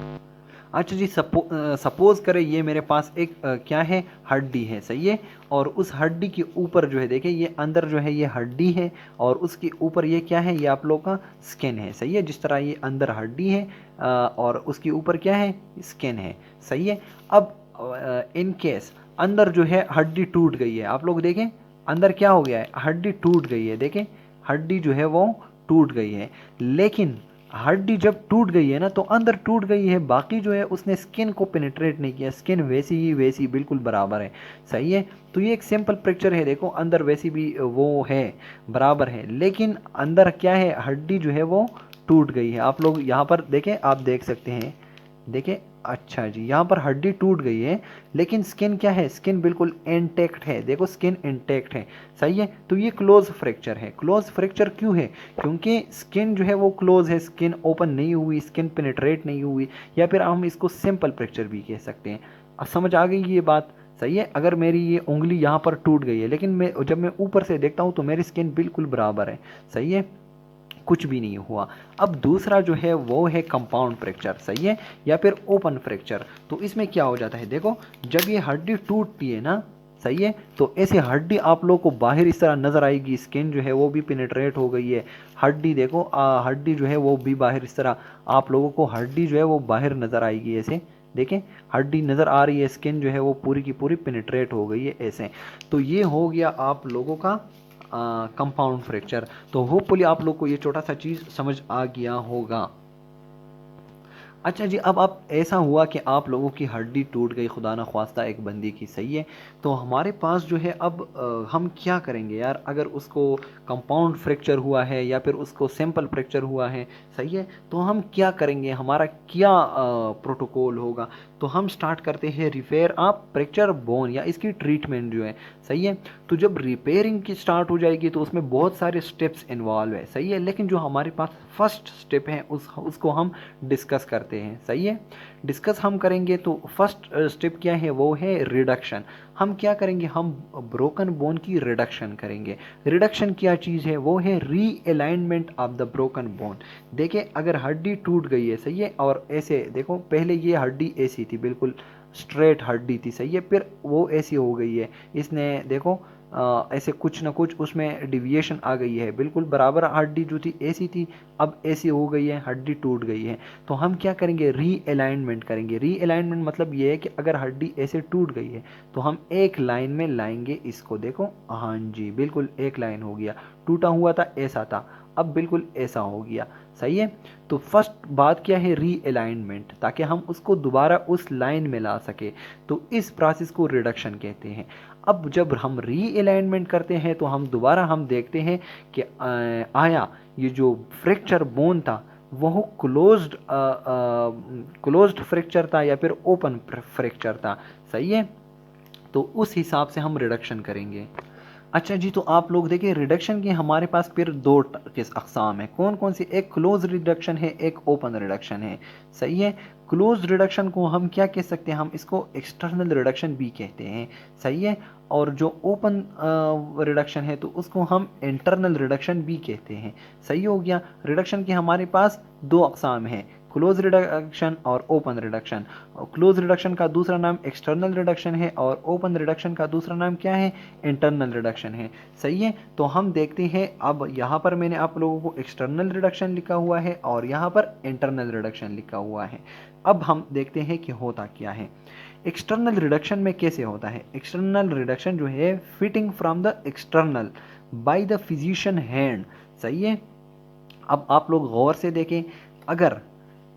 अच्छा जी, सपोज करें ये मेरे पास एक क्या है, हड्डी है, सही है। और उस हड्डी के ऊपर जो है, देखिए ये अंदर जो है ये हड्डी है और उसके ऊपर ये क्या है, ये आप लोग का स्किन है, सही है। जिस तरह ये अंदर हड्डी है और उसके ऊपर क्या है, स्किन है, सही है। अब इन केस अंदर जो है हड्डी टूट गई है, आप लोग देखें अंदर क्या हो गया है, हड्डी टूट गई है, देखें हड्डी जो है वो टूट गई है। लेकिन हड्डी जब टूट गई है ना तो अंदर टूट गई है, बाकी जो है उसने स्किन को पेनिट्रेट नहीं किया, स्किन वैसी ही वैसी बिल्कुल बराबर है, सही है। तो ये एक सिंपल फ्रैक्चर है। देखो अंदर वैसी भी वो है, बराबर है, लेकिन अंदर क्या है, हड्डी जो है वो टूट गई है। आप लोग यहाँ पर देखें, आप देख सकते हैं, देखें, अच्छा जी, यहाँ पर हड्डी टूट गई है लेकिन स्किन क्या है, स्किन बिल्कुल इंटैक्ट है, देखो स्किन इंटैक्ट है, सही है। तो ये क्लोज फ्रैक्चर है। क्लोज फ्रैक्चर क्यों है, क्योंकि स्किन जो है वो क्लोज है, स्किन ओपन नहीं हुई, स्किन पेनिट्रेट नहीं हुई, या फिर हम इसको सिंपल फ्रैक्चर भी कह सकते हैं। अब समझ आ गई ये बात, सही है। अगर मेरी ये उंगली यहाँ पर टूट गई है लेकिन जब मैं ऊपर से देखता हूँ तो मेरी स्किन बिल्कुल बराबर है, सही है, कुछ भी नहीं हुआ। अब दूसरा जो है वो है कंपाउंड फ्रैक्चर, सही है, या फिर ओपन फ्रैक्चर। तो इसमें क्या हो जाता है, देखो जब ये हड्डी टूटती है ना, सही है। तो ऐसे हड्डी आप लोग को बाहर इस तरह नज़र आएगी, स्किन जो है वो भी पेनिट्रेट हो गई है, हड्डी देखो हड्डी जो है वो भी बाहर इस तरह आप लोगों को हड्डी जो है वो बाहर नज़र आएगी ऐसे, देखें हड्डी नज़र आ रही है, स्किन जो है वो पूरी की पूरी पेनिट्रेट हो गई है ऐसे। तो ये हो गया आप लोगों का कंपाउंड फ्रैक्चर। तो होपफुली आप लोग को ये छोटा सा चीज़ समझ आ गया होगा। अच्छा जी, अब आप ऐसा हुआ कि आप लोगों की हड्डी टूट गई खुदा ना ख्वास्ता एक बंदी की, सही है। तो हमारे पास जो है अब हम क्या करेंगे यार, अगर उसको कंपाउंड फ्रैक्चर हुआ है या फिर उसको सिंपल फ्रैक्चर हुआ है, सही है, तो हम क्या करेंगे, हमारा क्या प्रोटोकॉल होगा। तो हम स्टार्ट करते हैं रिपेयर ऑफ फ्रैक्चर बोन या इसकी ट्रीटमेंट जो है, सही है। तो जब रिपेयरिंग की स्टार्ट हो जाएगी तो उसमें बहुत सारे स्टेप्स इन्वॉल्व है, सही है, लेकिन जो हमारे पास फर्स्ट स्टेप है उसको हम डिस्कस करते हैं, सही है। डिस्कस हम करेंगे तो फर्स्ट स्टेप क्या है, वो है रिडक्शन। हम क्या करेंगे, हम ब्रोकन बोन की रिडक्शन करेंगे। रिडक्शन क्या चीज़ है, वो है realignment of the broken bone. देखिए अगर हड्डी टूट गई है, सही है, और ऐसे देखो पहले ये हड्डी ऐसी थी, बिल्कुल स्ट्रेट हड्डी थी, सही है, फिर वो ऐसी हो गई है, इसने देखो ऐसे कुछ ना कुछ उसमें डिविएशन आ गई है, बिल्कुल बराबर हड्डी जो थी ऐसी थी, अब ऐसी हो गई है, हड्डी टूट गई है। तो हम क्या करेंगे, रीअलाइनमेंट करेंगे। रीअलाइनमेंट मतलब ये है कि अगर हड्डी ऐसे टूट गई है तो हम एक लाइन में लाएंगे इसको, देखो हाँ जी बिल्कुल एक लाइन हो गया, टूटा हुआ था ऐसा था, अब बिल्कुल ऐसा हो गया, सही है। तो फर्स्ट बात क्या है, रीअलाइनमेंट, ताकि हम उसको दोबारा उस लाइन में ला सके। तो इस प्रोसेस को रिडक्शन कहते हैं। अब जब हम रीअलाइनमेंट करते हैं तो हम दोबारा हम देखते हैं कि आया ये जो फ्रैक्चर बोन था वह क्लोज्ड फ्रैक्चर था या फिर ओपन फ्रैक्चर था, सही है। तो उस हिसाब से हम रिडक्शन करेंगे। अच्छा जी, तो आप लोग देखिए रिडक्शन की हमारे पास फिर दो किस अकसाम है, कौन कौन सी, एक क्लोज रिडक्शन है, एक ओपन रिडक्शन है, सही है। क्लोज रिडक्शन को हम क्या कह सकते हैं, हम इसको एक्सटर्नल रिडक्शन भी कहते हैं, सही है। और जो ओपन रिडक्शन है तो उसको हम इंटरनल रिडक्शन भी कहते हैं, सही हो गया। रिडक्शन की हमारे पास दो अकसाम हैं, क्लोज रिडक्शन और ओपन रिडक्शन। क्लोज रिडक्शन का दूसरा नाम एक्सटर्नल रिडक्शन है और ओपन रिडक्शन का दूसरा नाम क्या है, इंटरनल रिडक्शन है, सही है। तो हम देखते हैं, अब यहाँ पर मैंने आप लोगों को एक्सटर्नल रिडक्शन लिखा हुआ है और यहाँ पर इंटरनल रिडक्शन लिखा हुआ है। अब हम देखते हैं कि होता क्या है। एक्सटर्नल रिडक्शन में कैसे होता है, एक्सटर्नल रिडक्शन जो है fitting from the external by the physician hand, सही है। अब आप लोग गौर से देखें, अगर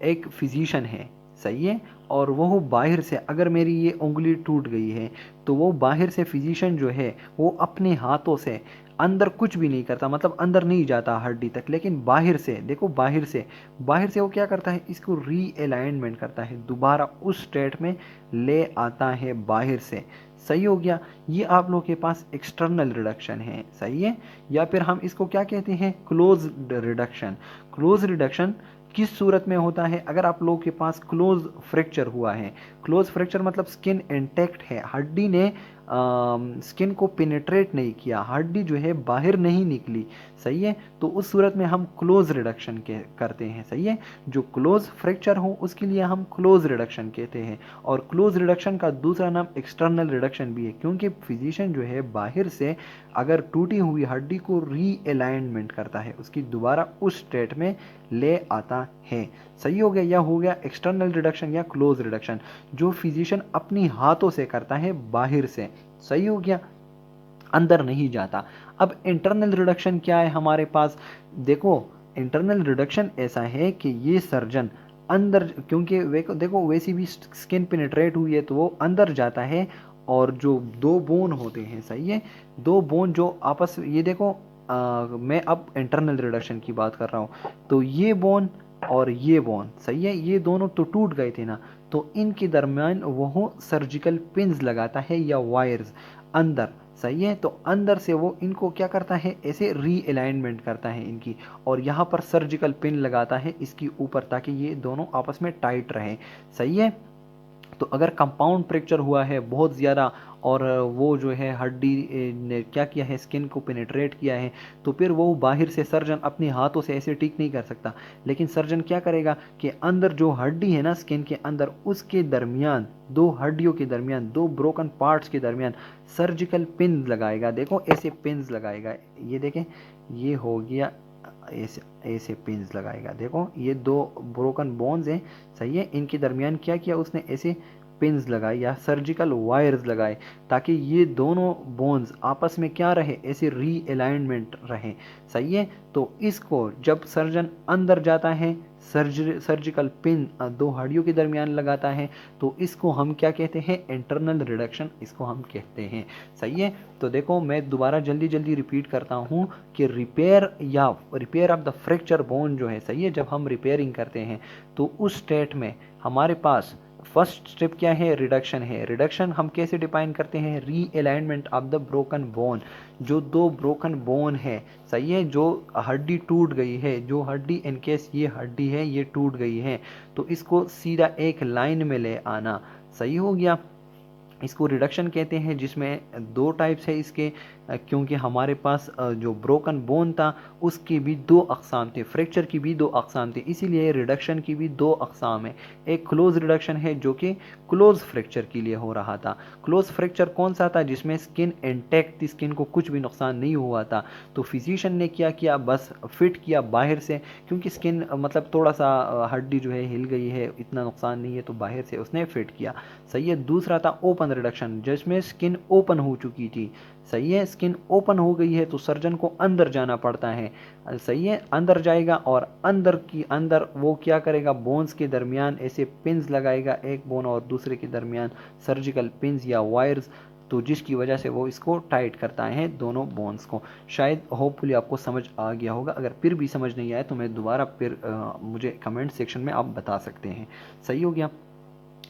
एक फिजिशियन है, सही है, और वो बाहर से अगर मेरी ये उंगली टूट गई है तो वो बाहर से फिजिशियन जो है वो अपने हाथों से अंदर कुछ भी नहीं करता, मतलब अंदर नहीं जाता हड्डी तक, लेकिन बाहर से देखो, बाहर से वो क्या करता है, इसको रीअलाइनमेंट करता है, दोबारा उस स्टेट में ले आता है बाहर से, सही हो गया। ये आप लोगों के पास एक्सटर्नल रिडक्शन है, सही है। या फिर हम इसको क्या कहते हैं, क्लोज रिडक्शन। क्लोज रिडक्शन किस सूरत में होता है, अगर आप लोगों के पास क्लोज फ्रैक्चर हुआ है, क्लोज फ्रैक्चर मतलब स्किन इंटैक्ट है, हड्डी ने स्किन को पेनिट्रेट नहीं किया, हड्डी जो है बाहर नहीं निकली, सही है। तो उस सूरत में हम क्लोज रिडक्शन करते हैं, सही है। जो क्लोज फ्रैक्चर हो उसके लिए हम क्लोज रिडक्शन कहते हैं। और क्लोज रिडक्शन का दूसरा नाम एक्सटर्नल रिडक्शन भी है, क्योंकि फिजिशियन जो है बाहर से अगर टूटी हुई हड्डी को रीअलाइनमेंट करता है, उसकी दोबारा उस स्टेट में ले आता है, सही हो गया। यह हो गया एक्सटर्नल रिडक्शन या क्लोज रिडक्शन, जो फिजिशियन अपनी हाथों से करता है बाहर से, सही हो गया, अंदर नहीं जाता। अब इंटरनल रिडक्शन क्या है हमारे पास, देखो इंटरनल रिडक्शन ऐसा है कि ये सर्जन अंदर, क्योंकि देखो वैसी भी स्किन पेनिट्रेट हुई है तो वो अंदर जाता है, और जो दो बोन होते हैं, सही है, दो बोन जो आपस, ये देखो मैं अब इंटरनल रिडक्शन की बात कर रहा हूँ, तो ये बोन और ये बोन, सही है, ये दोनों तो टूट गए थे ना, तो इनके दरमियान वो सर्जिकल पिन्स लगाता है या वायर्स अंदर, सही है। तो अंदर से वो इनको क्या करता है, ऐसे रीअलाइनमेंट करता है इनकी, और यहाँ पर सर्जिकल पिन लगाता है इसकी ऊपर, ताकि ये दोनों आपस में टाइट रहें, सही है। तो अगर कंपाउंड फ्रैक्चर हुआ है बहुत ज़्यादा और वो जो है हड्डी ने क्या किया है, स्किन को पेनिट्रेट किया है, तो फिर वो बाहर से सर्जन अपने हाथों से ऐसे ठीक नहीं कर सकता। लेकिन सर्जन क्या करेगा कि अंदर जो हड्डी है ना स्किन के अंदर, उसके दरमियान, दो हड्डियों के दरमियान, दो ब्रोकन पार्ट्स के दरमियान सर्जिकल पिन लगाएगा। देखो ऐसे पिन्स लगाएगा, ये देखें, ये हो गया, ऐसे ऐसे पिन्स लगाएगा। देखो ये दो ब्रोकन बोन्स हैं, सही है, इनके दरमियान क्या किया उसने, ऐसे पिन्स लगाए या सर्जिकल वायर्स लगाए, ताकि ये दोनों बोन्स आपस में क्या रहे, ऐसे रीअलाइनमेंट रहे, सही है। तो इसको जब सर्जन अंदर जाता है, सर्जिकल पिन दो हड्डियों के दरमियान लगाता है, तो इसको हम क्या कहते हैं, इंटरनल रिडक्शन इसको हम कहते हैं, सही है। तो देखो मैं दोबारा जल्दी जल्दी रिपीट करता हूँ कि repair of the fracture bone जो है, सही है, जब हम रिपेयरिंग करते हैं तो उस स्टेट में हमारे पास फर्स्ट स्टेप क्या है, रिडक्शन है। रिडक्शन हम कैसे डिफाइन करते हैं, realignment of the broken bone, जो दो ब्रोकन बोन है, सही है, जो हड्डी टूट गई है, जो हड्डी इन केस ये हड्डी है ये टूट गई है, तो इसको सीधा एक लाइन में ले आना, सही हो गया। इसको रिडक्शन कहते हैं, जिसमें दो टाइप्स है इसके, क्योंकि हमारे पास जो ब्रोकन बोन था उसकी भी दो अक़साम थे, फ्रैक्चर की भी दो अक़साम थे, इसीलिए रिडक्शन की भी दो अक़साम है। एक क्लोज रिडक्शन है जो कि क्लोज फ्रैक्चर के लिए हो रहा था। क्लोज फ्रैक्चर कौन सा था, जिसमें स्किन इंटैक्ट थी, स्किन को कुछ भी नुकसान नहीं हुआ था, तो फिजिशियन ने क्या किया, बस फिट किया बाहर से, क्योंकि स्किन मतलब थोड़ा सा हड्डी जो है हिल गई है, इतना नुकसान नहीं है, तो बाहर से उसने फिट किया, सही है। दूसरा था ओपन रिडक्शन, जिसमें स्किन ओपन हो चुकी थी, सही है, स्किन ओपन हो गई है तो सर्जन को अंदर जाना पड़ता है, सही है, अंदर जाएगा और अंदर वो क्या करेगा, बोन्स के दरमियान ऐसे पिन्स लगाएगा, एक बोन और दूसरे के दरमियान सर्जिकल पिन्स या वायर्स, तो जिसकी वजह से वो इसको टाइट करता है दोनों बोन्स को। शायद होपफुली आपको समझ आ गया होगा, अगर फिर भी समझ नहीं आया तो मैं दोबारा फिर मुझे कमेंट सेक्शन में आप बता सकते हैं, सही हो गया।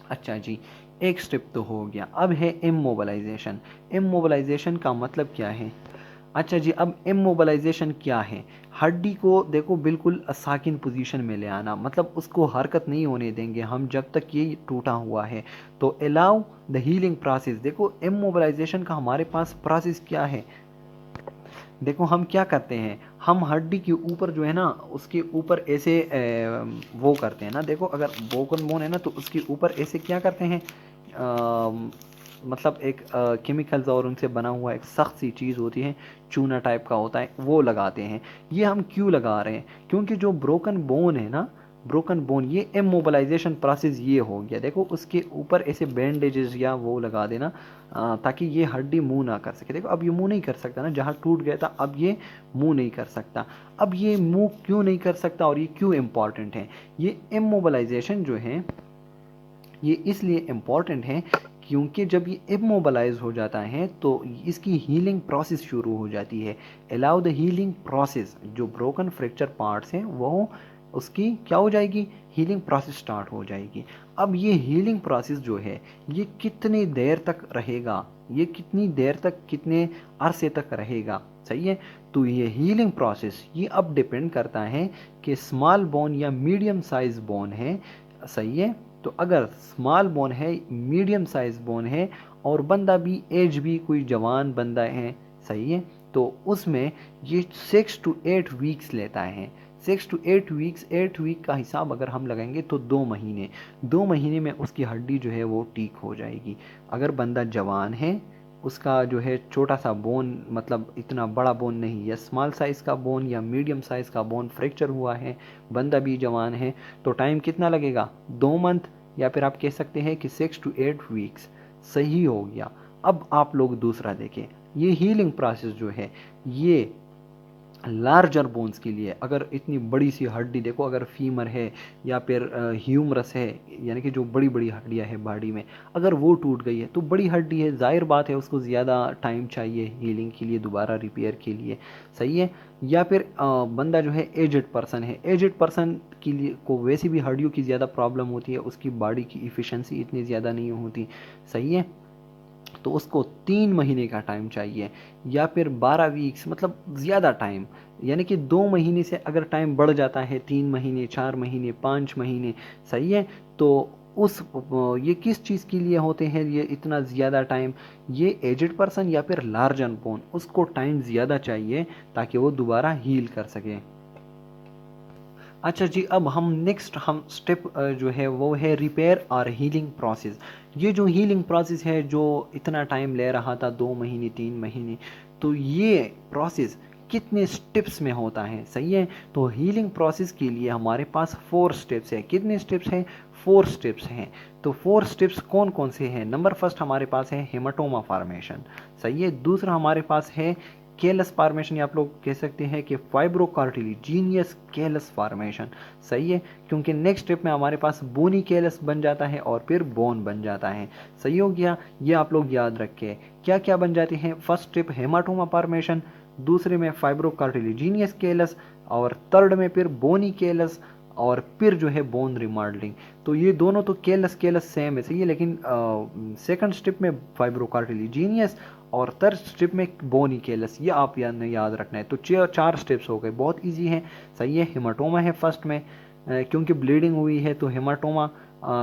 अच्छा जी, एक स्टेप तो हो गया, अब है इमोबलाइजेशन। इमोबलाइजेशन का मतलब क्या है, अच्छा जी, अब इमोबलाइजेशन क्या है, हड्डी को देखो बिल्कुल साकिन पोजीशन में ले आना, मतलब उसको हरकत नहीं होने देंगे हम जब तक ये टूटा हुआ है। तो अलाउ द हीलिंग प्रोसेस, देखो इमोबलाइजेशन का हमारे पास प्रोसेस क्या है, देखो हम क्या करते हैं, हम हड्डी के ऊपर जो है ना, उसके ऊपर ऐसे वो करते हैं ना, देखो अगर ब्रोकन बोन है ना, तो उसके ऊपर ऐसे क्या करते हैं, मतलब एक केमिकल्स और उनसे बना हुआ एक सख्त सी चीज़ होती है, चूना टाइप का होता है, वो लगाते हैं। ये हम क्यों लगा रहे हैं, क्योंकि जो ब्रोकन बोन है ना, ब्रोकन बोन, ये इमोबलाइजेशन प्रोसेस ये हो गया, देखो उसके ऊपर ऐसे बैंडेजेस या वो लगा देना, ताकि ये हड्डी मूव ना कर सके। देखो अब ये मूव नहीं कर सकता ना, जहाँ टूट गया था अब ये मूव नहीं कर सकता। अब ये मूव क्यों नहीं कर सकता और ये क्यों इम्पॉर्टेंट है, ये इमोबलाइजेशन जो है ये इसलिए इम्पॉर्टेंट है क्योंकि जब ये इमोबलाइज हो जाता है तो इसकी हीलिंग प्रोसेस शुरू हो जाती है। अलाउ द हीलिंग प्रोसेस, जो ब्रोकन फ्रैक्चर पार्ट्स हैं वो उसकी क्या हो जाएगी, हीलिंग प्रोसेस स्टार्ट हो जाएगी। अब ये हीलिंग प्रोसेस जो है ये कितनी देर तक रहेगा, ये कितनी देर तक, कितने अरसे तक रहेगा, सही है। तो ये हीलिंग प्रोसेस ये अब डिपेंड करता है कि स्मॉल बोन या मीडियम साइज बोन है, सही है। तो अगर स्मॉल बोन है, मीडियम साइज बोन है और बंदा भी एज भी कोई जवान बंदा है, सही है, तो उसमें ये 6 to 8 वीक्स लेता है। 6 to 8 वीक्स, 8 वीक का हिसाब अगर हम लगाएंगे तो 2 महीने, 2 महीने में उसकी हड्डी जो है वो ठीक हो जाएगी। अगर बंदा जवान है, उसका जो है छोटा सा बोन, मतलब इतना बड़ा बोन नहीं, या स्मॉल साइज़ का बोन या मीडियम साइज़ का बोन फ्रैक्चर हुआ है, बंदा भी जवान है, तो टाइम कितना लगेगा, 2 मंथ, या फिर आप कह सकते हैं कि 6 to 8 वीक्स, सही हो गया। अब आप लोग दूसरा देखें, ये हीलिंग प्रोसेस जो है ये लार्जर बोन्स के लिए, अगर इतनी बड़ी सी हड्डी, देखो अगर फीमर है या फिर ह्यूमरस है, यानी कि जो बड़ी बड़ी हड्डियां हैं बॉडी में, अगर वो टूट गई है तो बड़ी हड्डी है, जाहिर बात है उसको ज़्यादा टाइम चाहिए हीलिंग के लिए, दोबारा रिपेयर के लिए, सही है। या फिर बंदा जो है एजेड पर्सन है, एजेड पर्सन के लिए को वैसे भी हड्डियों की ज़्यादा प्रॉब्लम होती है, उसकी बॉडी की इफ़िशेंसी इतनी ज़्यादा नहीं होती, सही है, तो उसको 3 महीने का टाइम चाहिए, या फिर 12 वीक्स, मतलब ज़्यादा टाइम, यानी कि 2 महीने से अगर टाइम बढ़ जाता है, 3 महीने, 4 महीने, 5 महीने, सही है, तो ये किस चीज़ के लिए होते हैं ये इतना ज़्यादा टाइम? ये एजेड पर्सन या फिर लार्ज अनबोर्न, उसको टाइम ज़्यादा चाहिए ताकि वो दोबारा हील कर सके। अच्छा जी, अब हम नेक्स्ट हम स्टेप जो है वो है रिपेयर और हीलिंग प्रोसेस। ये जो हीलिंग प्रोसेस है जो इतना टाइम ले रहा था, 2 महीने 3 महीने, तो ये प्रोसेस कितने स्टेप्स में होता है? सही है। तो हीलिंग प्रोसेस के लिए हमारे पास 4 स्टेप्स है। कितने स्टेप्स हैं? 4 स्टेप्स हैं। तो 4 स्टेप्स कौन कौन से हैं? नंबर फर्स्ट हमारे पास है हेमाटोमा फॉर्मेशन। सही है। दूसरा हमारे पास है केलस फॉर्मेशन, या आप लोग कह सकते हैं कि फाइब्रोकार्टिलेजिनियस केलस फॉर्मेशन। सही है, क्योंकि नेक्स्ट स्टेप में हमारे पास बोनी केलस बन जाता है और फिर बोन बन जाता है। सही हो गया, ये आप लोग याद रखें क्या क्या बन जाते हैं। फर्स्ट स्टेप हेमाटोमा फॉर्मेशन, दूसरे में फाइब्रोकार्टिलेजिनियस केलस, और थर्ड में फिर बोनी केलस, और फिर जो है बोन रिमॉडलिंग। तो ये दोनों तो केलस केलस सेम है, सही है, लेकिन सेकंड स्टेप में फाइब्रोकार्टिलेजिनियस और थर्ड स्टेप में बोनी केलस, ये आप याद रखना है। तो 4 स्टेप्स हो गए, बहुत इजी है। सही है। हेमाटोमा है फर्स्ट में, क्योंकि ब्लीडिंग हुई है तो हेमाटोमा,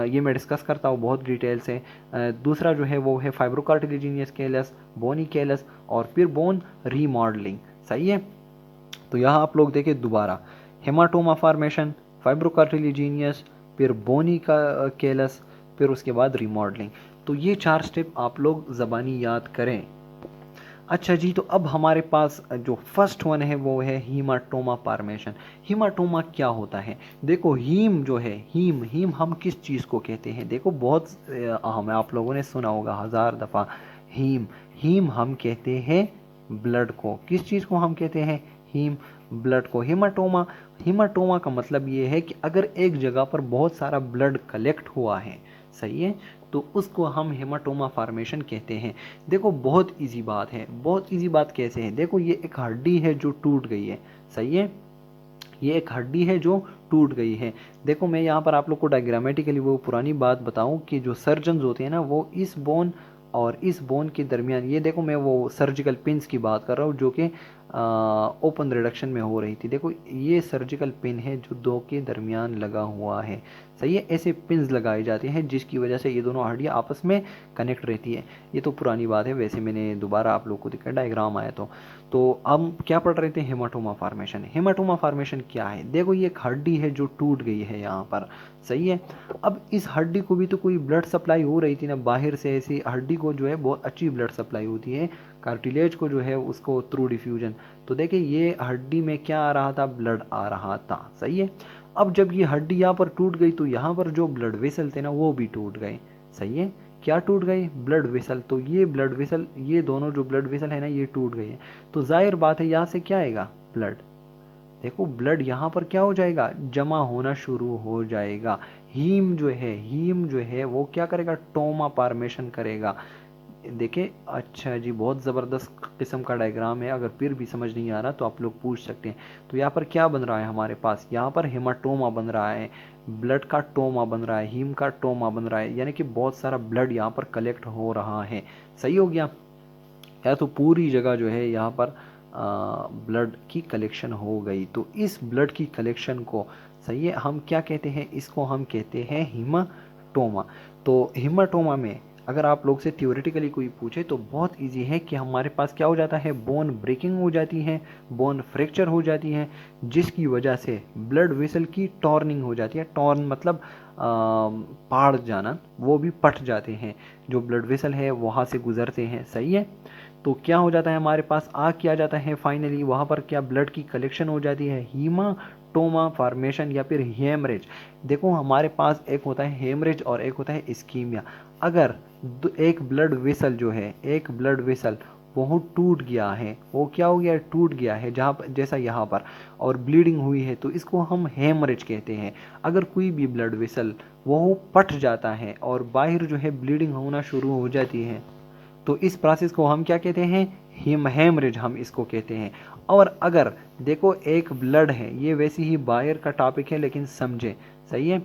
ये मैं डिस्कस करता हूँ बहुत डिटेल से। दूसरा जो है वो है फाइब्रोकार्टिलेजिनियस केलस, बोनी केलस, और फिर बोन रीमॉडलिंग। सही है। तो यहाँ आप लोग देखें दोबारा, हेमाटोमा फॉर्मेशन, फाइब्रोकार्टिलेजिनियस, फिर बोनी का केलस, फिर उसके बाद रिमॉडलिंग। तो ये 4 स्टेप आप लोग ज़बानी याद करें। अच्छा जी, तो अब हमारे पास जो फर्स्ट वन है वो है हीमाटोमा फॉर्मेशन। हीमाटोमा क्या होता है? देखो, हीम जो है, हीम हीम हम किस चीज़ को कहते हैं? देखो, बहुत अहम है, आप लोगों ने सुना होगा 1000 दफ़ा हीम। हीम हम कहते हैं ब्लड को। किस चीज़ को हम कहते हैं? हीम, ब्लड को। हेमाटोमा, हेमाटोमा का मतलब ये है कि अगर एक जगह पर बहुत सारा ब्लड कलेक्ट हुआ है, सही है, तो उसको हम हेमाटोमा फॉर्मेशन कहते हैं। देखो, बहुत इजी बात है। बहुत इजी बात कैसे है? देखो, ये एक हड्डी है जो टूट गई है। सही है, ये एक हड्डी है जो टूट गई है। देखो, मैं यहाँ पर आप लोग को डायग्रामेटिकली वो पुरानी बात बताऊं कि जो सर्जन होते हैं ना, वो इस बोन और इस बोन के दरमियान, ये देखो मैं वो सर्जिकल पिन्स की बात कर रहा हूँ जो कि ओपन रिडक्शन में हो रही थी। देखो, ये सर्जिकल पिन है जो दो के दरमियान लगा हुआ है। सही है, ऐसे पिन्स लगाए जाते हैं जिसकी वजह से ये दोनों हड्डियाँ आपस में कनेक्ट रहती है। ये तो पुरानी बात है, वैसे मैंने दोबारा आप लोग को दिखाया, डायग्राम आया तो हम क्या पढ़ रहे थे? Haematoma formation. हेमाटोमा फॉर्मेशन क्या है? देखो, ये एक हड्डी है जो टूट गई है यहाँ पर। सही है। अब इस हड्डी को भी तो कोई ब्लड सप्लाई हो रही थी ना बाहर से। ऐसी हड्डी को जो है बहुत अच्छी ब्लड सप्लाई होती है, कार्टिलेज को जो है उसको थ्रू डिफ्यूजन। तो देखिए, ये हड्डी में क्या आ रहा था? ब्लड आ रहा था। सही है। अब जब ये हड्डी यहाँ पर टूट गई तो यहाँ पर जो ब्लड वेसल थे ना वो भी टूट गए। सही है, क्या टूट गए? Blood vessel. तो ये ब्लड वेसल, ये दोनों जो ब्लड वेसल है ना, ये टूट गए हैं। तो जाहिर बात है यहाँ से क्या आएगा? ब्लड। देखो, ब्लड यहाँ पर क्या हो जाएगा? जमा होना शुरू हो जाएगा। हीम जो है, हीम जो है वो क्या करेगा? टोमा फॉर्मेशन करेगा। देखिए, अच्छा जी, बहुत ज़बरदस्त किस्म का डायग्राम है। अगर फिर भी समझ नहीं आ रहा तो आप लोग पूछ सकते हैं। तो यहाँ पर क्या बन रहा है हमारे पास? यहाँ पर हेमाटोमा बन रहा है, ब्लड का टोमा बन रहा है, हीम का टोमा बन रहा है, यानी कि बहुत सारा ब्लड यहाँ पर कलेक्ट हो रहा है। सही हो गया या? तो पूरी जगह जो है यहाँ पर ब्लड की कलेक्शन हो गई। तो इस ब्लड की कलेक्शन को, सही है, हम क्या कहते हैं? इसको हम कहते हैं हीमाटोमा। तो हीमाटोमा में अगर आप लोग से थियोरेटिकली कोई पूछे तो बहुत इजी है कि हमारे पास क्या हो जाता है? बोन ब्रेकिंग हो जाती है, बोन फ्रैक्चर हो जाती है, जिसकी वजह से ब्लड वेसल की टॉर्निंग हो जाती है। टॉर्न मतलब पाड़ जाना, वो भी पट जाते हैं, जो ब्लड वेसल है वहाँ से गुजरते हैं। सही है। तो क्या हो जाता है? हमारे पास आ क्या जाता है फाइनली? वहाँ पर क्या ब्लड की कलेक्शन हो जाती है, हीमाटोमा फॉर्मेशन या फिर हेमरेज। देखो, हमारे पास एक होता है हेमरेज और एक होता है इस्कीमिया। अगर एक ब्लड वेसल जो है, एक ब्लड वेसल वो टूट गया है, वो क्या हो गया? टूट गया है, जहाँ पर जैसा यहाँ पर, और ब्लीडिंग हुई है, तो इसको हम हेमरेज कहते हैं। अगर कोई भी ब्लड वेसल वो पट जाता है और बाहर जो है ब्लीडिंग होना शुरू हो जाती है, तो इस प्रोसेस को हम क्या कहते हैं? हेमरेज हम इसको कहते हैं। और अगर देखो, एक ब्लड है, ये वैसे ही बाहर का टॉपिक है लेकिन समझे। सही है,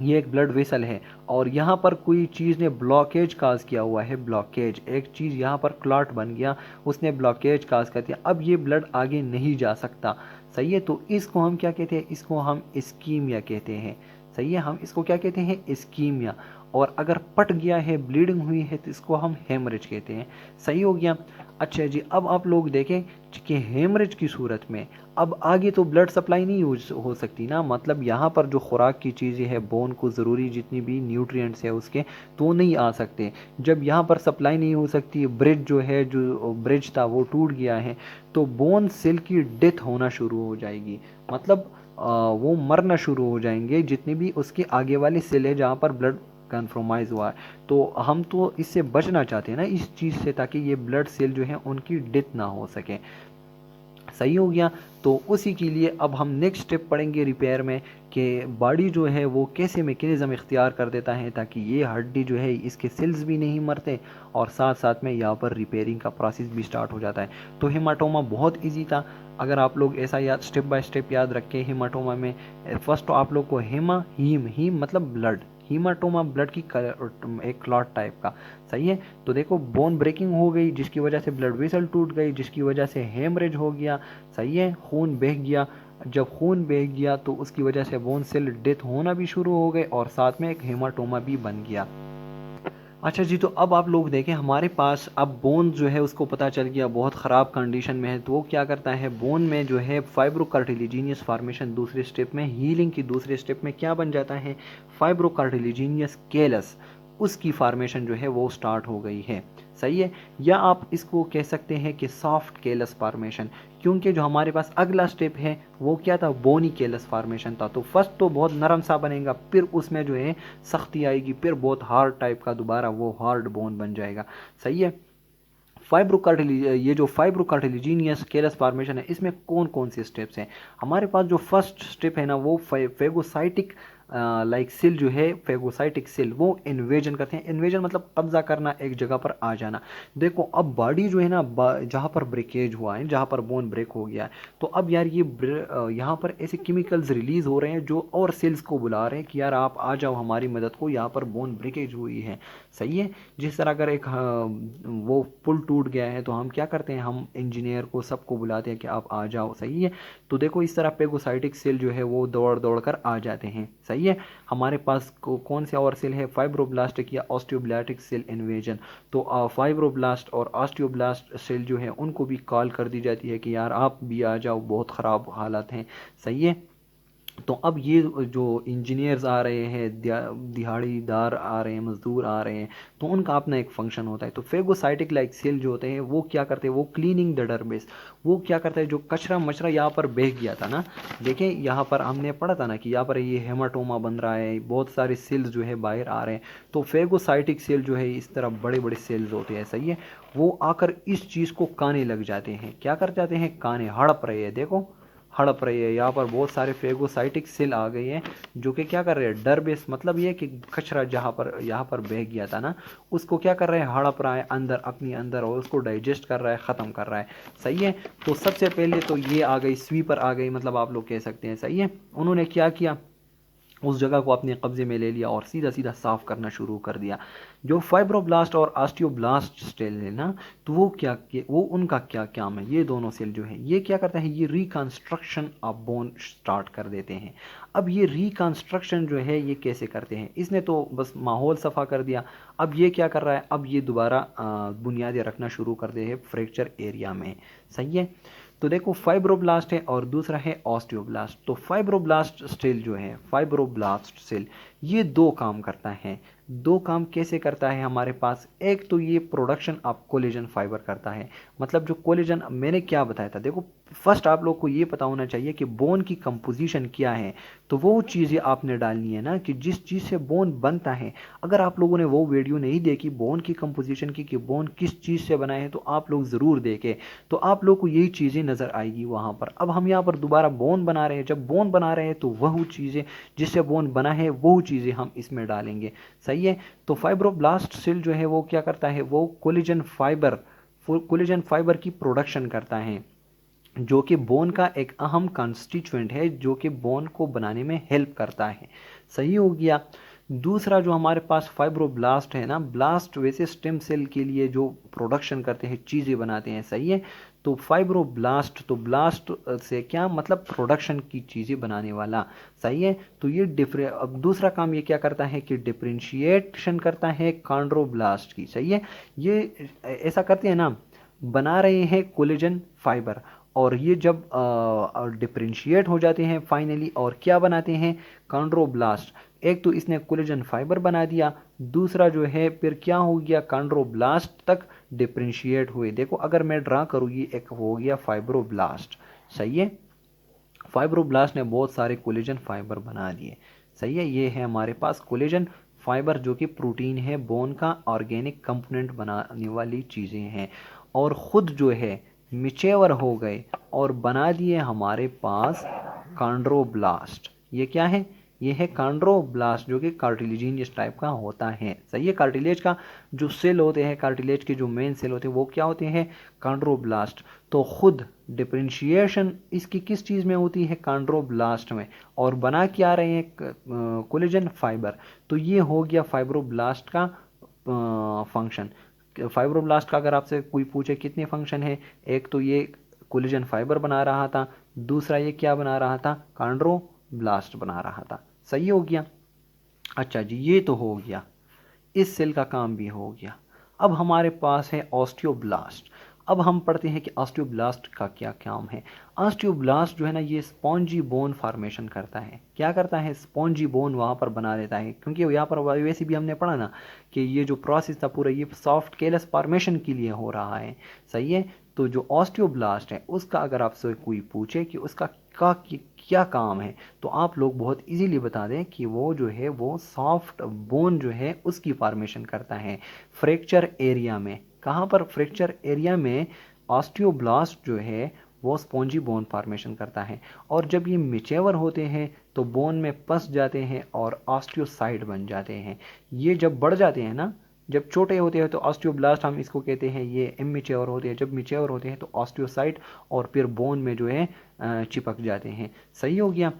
ये एक ब्लड वेसल है और यहाँ पर कोई चीज़ ने ब्लॉकेज काज किया हुआ है। ब्लॉकेज, एक चीज़ यहाँ पर क्लॉट बन गया, उसने ब्लॉकेज काज कर दिया, अब ये ब्लड आगे नहीं जा सकता। सही है, तो इसको हम क्या कहते हैं? इसको हम इस्कीमिया कहते हैं। सही है, हम इसको क्या कहते हैं, इस्कीमिया। और अगर पट गया है, ब्लीडिंग हुई है, तो इसको हम हेमरेज कहते हैं। सही हो गया। अच्छा जी, अब आप लोग देखें कि हेमरेज की सूरत में अब आगे तो ब्लड सप्लाई नहीं यूज हो सकती ना, मतलब यहाँ पर जो खुराक की चीज़ें हैं, बोन को ज़रूरी जितनी भी न्यूट्रिएंट्स है उसके, तो वो नहीं आ सकते। जब यहाँ पर सप्लाई नहीं हो सकती, ब्रिज जो है, जो ब्रिज था वो टूट गया है, तो बोन सेल की डेथ होना शुरू हो जाएगी। मतलब वो मरना शुरू हो जाएंगे, जितने भी उसके आगे वाले सेल है जहाँ पर ब्लड कन्फ्रोमाइज़ हुआ है। तो हम तो इससे बचना चाहते हैं ना इस चीज़ से, ताकि ये ब्लड सेल जो है उनकी डेथ ना हो सके। सही हो गया। तो उसी के लिए अब हम नेक्स्ट स्टेप पढ़ेंगे रिपेयर में, कि बॉडी जो है वो कैसे मैकेनिज़्म इख्तियार कर देता है ताकि ये हड्डी जो है, इसके सेल्स भी नहीं मरते, और साथ साथ में यहाँ पर रिपेयरिंग का प्रोसेस भी स्टार्ट हो जाता है। तो हेमाटोमा बहुत इजी था, अगर आप लोग ऐसा याद स्टेप बाय स्टेप याद रखें। हेमाटोमा में फर्स्ट तो आप लोग को हीम मतलब ब्लड, हीमाटोमा ब्लड की एक क्लॉट टाइप का। सही है। तो देखो, बोन ब्रेकिंग हो गई जिसकी वजह से ब्लड वेसल टूट गई, जिसकी वजह से हेमरेज हो गया। सही है, खून बह गया। जब खून बह गया तो उसकी वजह से बोन सेल डेथ होना भी शुरू हो गए, और साथ में एक हेमाटोमा भी बन गया। अच्छा जी, तो अब आप लोग देखें, हमारे पास अब बोन जो है उसको पता चल गया बहुत ख़राब कंडीशन में है, तो वो क्या करता है, बोन में जो है फाइब्रोकार्टिलेजिनियस फार्मेशन दूसरे स्टेप में, हीलिंग की दूसरे स्टेप में क्या बन जाता है, फाइब्रोकार्टिलेजिनियस केलस, उसकी फार्मेशन जो है वो स्टार्ट हो गई है। सही है। या आप इसको कह सकते हैं कि सॉफ्ट केलस फार्मेशन, क्योंकि जो हमारे पास अगला स्टेप है वो क्या था, बोनी केलस फार्मेशन था। तो फर्स्ट तो बहुत नरम सा बनेगा, फिर उसमें जो है सख्ती आएगी, फिर बहुत हार्ड टाइप का दोबारा वो हार्ड बोन बन जाएगा। सही है। ये जो फाइब्रोकार्टिलेजिनियस केलस फॉर्मेशन है, इसमें कौन कौन से स्टेप्स हैं, हमारे पास जो फर्स्ट स्टेप है ना, वो फेगोसाइटिक लाइक सेल जो है, फेगोसाइटिक सेल वो इन्वेजन करते हैं। इन्वेजन मतलब कब्जा करना, एक जगह पर आ जाना। देखो, अब बॉडी जो है ना, जहाँ पर ब्रेकेज हुआ है, जहाँ पर बोन ब्रेक हो गया है, तो अब यार ये यहाँ पर ऐसे केमिकल्स रिलीज हो रहे हैं जो और सेल्स को बुला रहे हैं कि यार आप आ जाओ हमारी मदद को, यहाँ पर बोन ब्रेकेज हुई है। सही है। जिस तरह अगर एक वो पुल टूट गया है, तो हम क्या करते हैं, हम इंजीनियर को सबको बुलाते हैं कि आप आ जाओ। सही है। तो देखो, इस तरह पेगोसाइटिक सेल जो है वो दौड़ दौड़ कर आ जाते हैं। सही है। हमारे पास कौन से और सेल है, फाइब्रोब्लास्टिक या ऑस्टियोब्लास्टिक सेल इन्वेजन। तो फाइब्रोब्लास्ट और ऑस्टियोब्लास्ट सेल जो है उनको भी कॉल कर दी जाती है कि यार आप भी आ जाओ, बहुत ख़राब हालत हैं। सही है। तो अब ये जो इंजीनियर्स आ रहे हैं, दिहाड़ीदार आ रहे हैं, मजदूर आ रहे हैं, तो उनका अपना एक फंक्शन होता है। तो फेगोसाइटिक लाइक सेल जो होते हैं वो क्या करते हैं, वो क्लीनिंग द डरबेस, वो क्या करता है, जो कचरा मचरा यहाँ पर बह गया था ना, देखें यहाँ पर हमने पढ़ा था ना कि यहाँ पर ये हेमाटोमा बन रहा है, बहुत सारे सेल्स जो है बाहर आ रहे हैं। तो फेगोसाइटिक सेल जो है इस तरह बड़े बड़े सेल्स होते हैं। सही है। वो आकर इस चीज़ को काने लग जाते हैं। क्या कर जाते हैं, काने, हड़प रहे हैं। देखो, हड़प रही है, यहाँ पर बहुत सारे फेगोसाइटिक सेल आ गए हैं जो कि क्या कर रहे हैं, डर बेस, मतलब ये कि कचरा जहाँ पर यहाँ पर बह गया था ना, उसको क्या कर रहे हैं, हड़प रहा है अंदर, अपनी अंदर, और उसको डाइजेस्ट कर रहा है, ख़त्म कर रहा है। सही है। तो सबसे पहले तो ये आ गई, स्वीपर आ गई, मतलब आप लोग कह सकते हैं। सही है। उन्होंने क्या किया, उस जगह को अपने कब्जे में ले लिया और सीधा सीधा साफ करना शुरू कर दिया। जो फाइब्रोब्लास्ट और ऑस्टियोब्लास्ट सेल है ना, तो वो उनका क्या काम है, ये दोनों सेल जो है ये क्या करता है, ये रिकंस्ट्रक्शन ऑफ बोन स्टार्ट कर देते हैं। अब ये रिकंस्ट्रक्शन जो है ये कैसे करते हैं, इसने तो बस माहौल सफ़ा कर दिया, अब ये क्या कर रहा है, अब ये दोबारा बुनियादें रखना शुरू कर दे है फ्रैक्चर एरिया में। सही है। तो देखो, फाइब्रोब्लास्ट है और दूसरा है ऑस्टियोब्लास्ट। तो फाइब्रोब्लास्ट सेल जो है, फाइब्रोब्लास्ट सेल ये दो काम करता है। दो काम कैसे करता है हमारे पास, एक तो ये प्रोडक्शन ऑफ कोलेजन फाइबर करता है, मतलब जो कोलेजन मैंने क्या बताया था, देखो फर्स्ट आप लोग को ये पता होना चाहिए कि बोन की कंपोजिशन क्या है, तो वो चीज़ें आपने डालनी है ना, कि जिस चीज़ से बोन बनता है। अगर आप लोगों ने वो वीडियो नहीं देखी बोन की कंपोजिशन की, कि बोन किस चीज़ से बना है, तो आप लोग ज़रूर देखें, तो आप लोग को यही चीज़ें नज़र आएगी वहाँ पर। अब हम यहाँ पर दोबारा बोन बना रहे हैं, जब बोन बना रहे हैं तो वह चीज़ें जिससे बोन बना है वो चीज़ें हम इसमें डालेंगे। सही है। तो फाइब्रोब्लास्ट सेल जो है वो क्या करता है, वो कोलेजन फाइबर की प्रोडक्शन करता है, जो कि बोन का एक अहम कंस्टिट्यूएंट है, जो कि बोन को बनाने में हेल्प करता है। सही हो गया। दूसरा जो हमारे पास फाइब्रोब्लास्ट है ना, ब्लास्ट वैसे स्टेम सेल के लिए जो प्रोडक्शन करते हैं, चीज़ें बनाते हैं। सही है। तो फाइब्रोब्लास्ट, तो ब्लास्ट से क्या मतलब प्रोडक्शन की चीज़ें बनाने वाला, सही है। तो ये अब दूसरा काम ये क्या करता है कि डिफ्रेंशिएशन करता है कॉन्ड्रोब्लास्ट की, सही है। ये ऐसा करते हैं ना, बना रहे हैं कोलेजन फाइबर, और ये जब डिफ्रेंशिएट हो जाते हैं फाइनली, और क्या बनाते हैं, कॉन्ड्रोब्लास्ट। एक तो इसने कोलेजन फाइबर बना दिया, दूसरा जो है फिर क्या हो गया, कॉन्ड्रोब्लास्ट तक डिफ्रेंशिएट हुए। देखो अगर मैं ड्रा करूँ, ये एक हो गया फाइब्रोब्लास्ट, सही है। फाइब्रोब्लास्ट ने बहुत सारे कोलेजन फाइबर बना दिए, सही है। ये है हमारे पास कोलेजन फाइबर, जो कि प्रोटीन है, बोन का ऑर्गेनिक कंपोनेंट बनाने वाली चीज़ें हैं, और ख़ुद जो है मिचेवर हो गए और बना दिए हमारे पास कॉन्ड्रोब्लास्ट। ये क्या है, ये है कॉन्ड्रोब्लास्ट, जो कि कार्टिलेजिनियस टाइप का होता है, सही है। कार्टिलेज का जो सेल होते हैं, कार्टिलेज के जो मेन सेल होते हैं, वो क्या होते हैं, कॉन्ड्रोब्लास्ट। तो खुद डिफरेंशिएशन इसकी किस चीज़ में होती है, कॉन्ड्रोब्लास्ट में, और बना क्या रहे हैं, कोलेजन फाइबर। तो ये हो गया फाइब्रोब्लास्ट का फंक्शन। फाइब्रोब्लास्ट का अगर आपसे कोई पूछे कितने फंक्शन है, एक तो ये कोलेजन फाइबर बना रहा था, दूसरा ये क्या बना रहा था, कॉन्ड्रोब्लास्ट बना रहा था, सही हो गया। अच्छा जी, ये तो हो गया, इस सेल का काम भी हो गया। अब हमारे पास है ऑस्टियोब्लास्ट। अब हम पढ़ते हैं कि ऑस्टियोब्लास्ट का क्या काम है। ऑस्टियोब्लास्ट जो है ना, ये स्पॉन्जी बोन फॉर्मेशन करता है। क्या करता है, स्पॉन्जी बोन वहाँ पर बना देता है, क्योंकि यहाँ पर वैसे भी हमने पढ़ा ना कि ये जो प्रोसेस था पूरा, ये सॉफ्ट केलस फॉर्मेशन के लिए हो रहा है, सही है। तो जो ऑस्टियोब्लास्ट है, उसका अगर आपसे कोई पूछे कि उसका क्या काम है, तो आप लोग बहुत इजीली बता दें कि वो जो है वो सॉफ्ट बोन जो है उसकी फॉर्मेशन करता है फ्रैक्चर एरिया में। कहाँ पर, फ्रैक्चर एरिया में ऑस्टियोब्लास्ट जो है वो स्पॉन्जी बोन फॉर्मेशन करता है, और जब ये मिचेवर होते हैं तो बोन में फंस जाते हैं और ऑस्टियोसाइट बन जाते हैं। ये जब बढ़ जाते हैं ना, जब छोटे होते हैं तो ऑस्टियोब्लास्ट हम इसको कहते हैं, ये इमेच्योर होते हैं। जब मिच्योर होते हैं तो ऑस्टियोसाइट और फिर बोन में जो है चिपक जाते हैं, सही हो गया।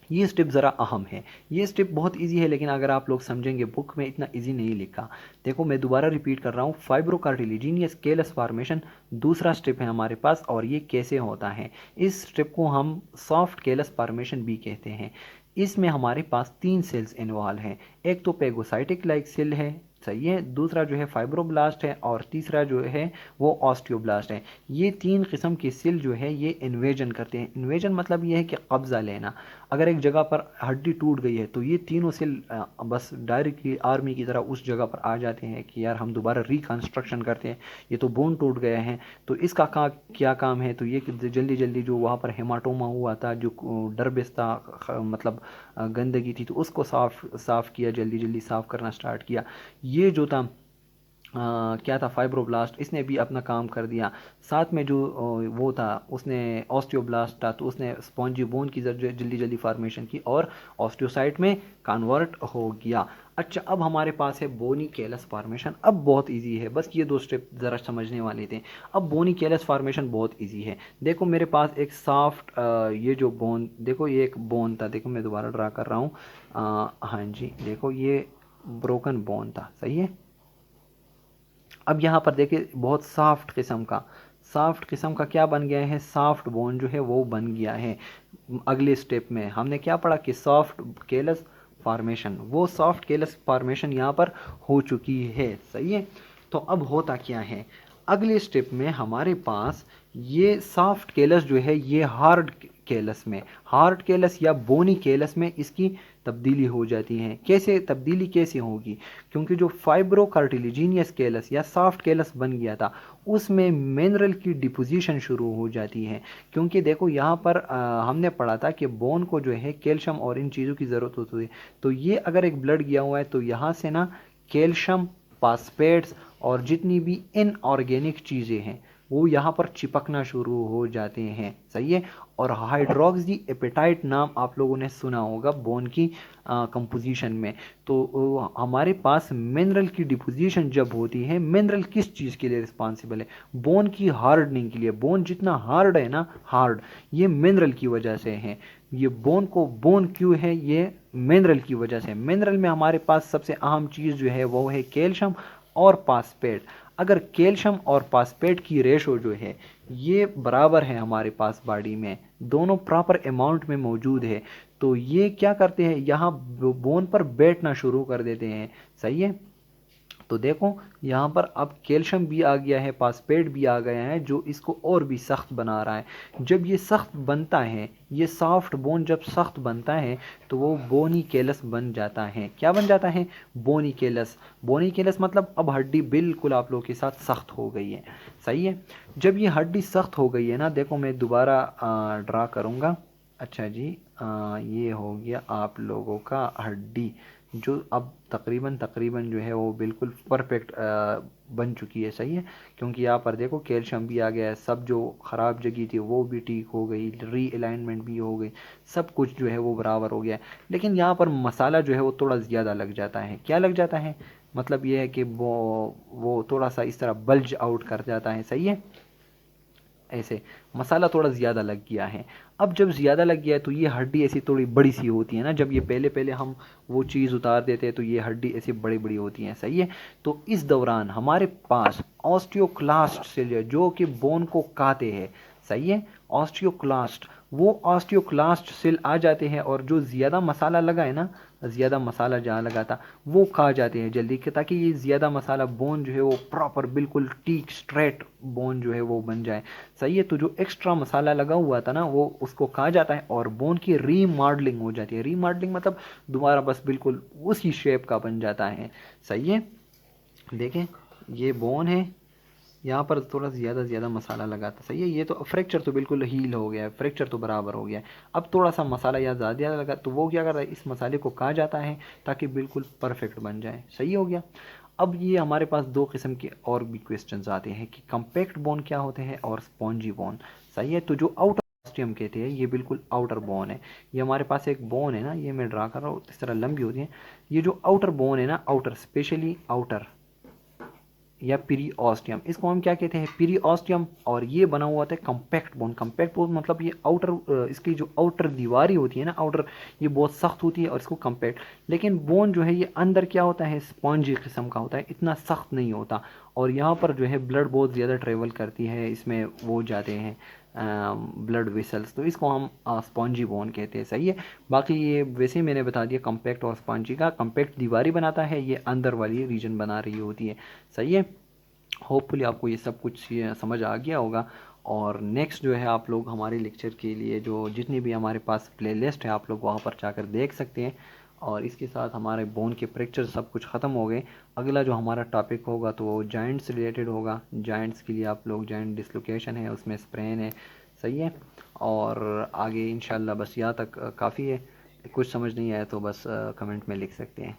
ये स्टेप ज़रा अहम है, ये स्टेप बहुत इजी है, लेकिन अगर आप लोग समझेंगे, बुक में इतना इजी नहीं लिखा। देखो मैं दोबारा रिपीट कर रहा हूँ, फाइब्रोकार्टिलेजिनियस केलस फॉर्मेशन दूसरा स्टेप है हमारे पास, और ये कैसे होता है, इस स्टेप को हम सॉफ्ट केलस फॉर्मेशन भी कहते हैं। इसमें हमारे पास 3 सेल्स इन्वॉल्व हैं, एक तो पेगोसाइटिक लाइक सेल है, सही है, दूसरा जो है फाइब्रोब्लास्ट है, और तीसरा जो है वो ऑस्टियोब्लास्ट है। ये 3 किस्म के सेल जो है ये इन्वेजन करते हैं। इन्वेजन मतलब ये है कि कब्जा लेना। अगर एक जगह पर हड्डी टूट गई है तो ये तीनों सेल बस डायरेक्टली आर्मी की तरह उस जगह पर आ जाते हैं कि यार हम दोबारा रिकंस्ट्रक्शन करते हैं, ये तो बोन टूट गया है। तो इसका क्या काम है, तो ये जल्दी जल्दी जो वहाँ पर हेमाटोमा हुआ था, जो डरबेस था, मतलब गंदगी थी, तो उसको साफ किया, जल्दी जल्दी साफ करना स्टार्ट किया। ये जो था क्या था, फाइब्रोब्लास्ट, इसने भी अपना काम कर दिया। साथ में जो वो था, उसने ऑस्टियोब्लास्ट था, तो उसने स्पॉन्जी बोन की जल्दी जल्दी फॉर्मेशन की और ऑस्टियोसाइट में कन्वर्ट हो गया। अच्छा, अब हमारे पास है बोनी केलस फॉर्मेशन। अब बहुत इजी है, बस ये 2 स्टेप ज़रा समझने वाले थे। अब बोनी केलस फॉर्मेशन बहुत इजी है। देखो मेरे पास एक सॉफ्ट ये जो बोन, देखो ये एक बोन था, देखो मैं दोबारा ड्रा कर रहा हूँ, हाँ जी, देखो ये ब्रोकन बोन था, सही है। अब यहाँ पर देखिए बहुत सॉफ्ट किस्म का क्या बन गया है, सॉफ्ट बोन जो है वो बन गया है। अगले स्टेप में हमने क्या पढ़ा कि सॉफ्ट केलस फॉर्मेशन, वो सॉफ्ट केलस फॉर्मेशन यहाँ पर हो चुकी है, सही है। तो अब होता क्या है, अगले स्टेप में हमारे पास ये सॉफ्ट केलस जो है ये हार्ड केलस या बोनी केलस में इसकी तब्दीली हो जाती है। तब्दीली कैसे होगी, क्योंकि जो फाइब्रोकार्टिलेजिनियस केलस या सॉफ्ट केलस बन गया था उसमें मिनरल की डिपोजिशन शुरू हो जाती है। क्योंकि देखो यहाँ पर हमने पढ़ा था कि बोन को जो है कैल्शियम और इन चीज़ों की ज़रूरत होती है। तो ये अगर एक ब्लड गया हुआ है तो यहाँ से ना कैल्शियम, फास्फेट्स और जितनी भी इनऑर्गेनिक चीज़ें हैं वो यहाँ पर चिपकना शुरू हो जाते हैं, सही है। और हाइड्रोक्सी एपेटाइट नाम आप लोगों ने सुना होगा बोन की कंपोजिशन में। तो हमारे पास मिनरल की डिपोजिशन जब होती है, मिनरल किस चीज़ के लिए रिस्पॉन्सिबल है, बोन की हार्डनिंग के लिए। बोन जितना हार्ड है ना, ये मिनरल की वजह से है। ये बोन क्यों है, ये मिनरल की वजह से। मिनरल में हमारे पास सबसे अहम चीज़ जो है वो है कैल्शियम और फास्फेट। अगर कैल्शियम और फास्फेट की रेशो जो है ये बराबर है हमारे पास बॉडी में, दोनों प्रॉपर अमाउंट में मौजूद है, तो ये क्या करते हैं, यहाँ बोन पर बैठना शुरू कर देते हैं। सही है। तो देखो यहाँ पर अब कैल्शियम भी आ गया है, फास्फेट भी आ गया है, जो इसको और भी सख्त बना रहा है। जब ये सख्त बनता है, ये सॉफ्ट बोन जब सख्त बनता है तो वो बोनी कैलस बन जाता है। क्या बन जाता है? बोनी कैलस। बोनी कैलस मतलब अब हड्डी बिल्कुल आप लोगों के साथ सख्त हो गई है। सही है। जब ये हड्डी सख्त हो गई है ना, देखो मैं दोबारा ड्रा करूँगा। अच्छा जी, ये हो गया आप लोगों का हड्डी, जो अब तकरीबन जो है वो बिल्कुल परफेक्ट बन चुकी है। सही है। क्योंकि यहाँ पर देखो कैल्शियम भी आ गया है, सब जो ख़राब जगह थी वो भी ठीक हो गई, री अलाइनमेंट भी हो गई, सब कुछ जो है वो बराबर हो गया है। लेकिन यहाँ पर मसाला जो है वो थोड़ा ज़्यादा लग जाता है। क्या लग जाता है? मतलब ये है कि वो थोड़ा सा इस तरह बल्ज आउट कर जाता है। सही है। ऐसे मसाला थोड़ा ज़्यादा लग गया है। अब जब ज़्यादा लग गया है तो ये हड्डी ऐसी थोड़ी बड़ी सी होती है ना, जब ये पहले पहले हम वो चीज़ उतार देते हैं तो ये हड्डी ऐसी बड़ी बड़ी होती हैं। सही है। तो इस दौरान हमारे पास ऑस्टियोक्लास्ट सेल जो कि बोन को काते हैं। सही है। ऑस्टियोक्लास्ट, वो ऑस्टियोक्लास्ट सेल आ जाते हैं और जो ज़्यादा मसाला लगा है ना, ज़्यादा मसाला जहाँ लगा था वो खा जाते हैं जल्दी के, ताकि ये ज़्यादा मसाला बोन जो है वो प्रॉपर बिल्कुल टीक स्ट्रेट बोन जो है वो बन जाए। सही है। तो जो एक्स्ट्रा मसाला लगा हुआ था ना वो उसको खा जाता है और बोन की रीमॉडलिंग हो जाती है। रीमॉडलिंग मतलब दोबारा बस बिल्कुल उसी शेप का बन जाता है। सही है। देखें ये बोन है, यहाँ पर थोड़ा ज़्यादा मसाला लगा था। सही है। ये तो फ्रैक्चर तो बिल्कुल हील हो गया है, फ्रैक्चर तो बराबर हो गया है। अब थोड़ा सा मसाला या ज़्यादा लगा तो वो क्या करता है, इस मसाले को कहा जाता है ताकि बिल्कुल परफेक्ट बन जाए। सही हो गया। अब ये हमारे पास दो किस्म के और भी क्वेश्चंस आते हैं कि कम्पैक्ट बोन क्या होते हैं और स्पॉन्जी बोन। सही है। तो जो आउटर ऑस्टियम कहते हैं ये बिल्कुल आउटर बोन है। ये हमारे पास एक बोन है ना, ये मैं ड्रा कर रहा हूँ, इस तरह लंबी होती है। ये जो आउटर बोन है ना, आउटर स्पेशली आउटर या पीरिऑस्टियम, इसको हम क्या कहते हैं, पीरिऑस्टियम। और ये बना हुआ था कम्पैक्ट बोन। कम्पैक्ट बोन मतलब ये आउटर, इसकी जो आउटर दीवारी होती है ना, आउटर, ये बहुत सख्त होती है और इसको कम्पैक्ट। लेकिन बोन जो है ये अंदर क्या होता है, स्पॉन्जी किस्म का होता है, इतना सख्त नहीं होता। और यहाँ पर जो है ब्लड बहुत ज़्यादा ट्रेवल करती है, इसमें वो जाते हैं ब्लड वेसल्स, तो इसको हम स्पॉन्जी बोन कहते हैं। सही है। बाकी ये वैसे ही मैंने बता दिया कम्पैक्ट और स्पॉन्जी का। कम्पैक्ट दीवारी बनाता है, ये अंदर वाली रीजन बना रही होती है। सही है। होपफुली आपको ये सब कुछ समझ आ गया होगा। और नेक्स्ट जो है आप लोग हमारे लेक्चर के लिए जो जितनी भी हमारे पास प्लेलिस्ट है आप लोग वहाँ पर जाकर देख सकते हैं। और इसके साथ हमारे बोन के फ्रैक्चर सब कुछ ख़त्म हो गए। अगला जो हमारा टॉपिक होगा तो वो जॉइंट्स रिलेटेड होगा। जॉइंट्स के लिए आप लोग, जॉइंट डिसलोकेशन है उसमें स्प्रेन है। सही है। और आगे इंशाल्लाह बस यहाँ तक काफ़ी है। कुछ समझ नहीं आया तो बस कमेंट में लिख सकते हैं।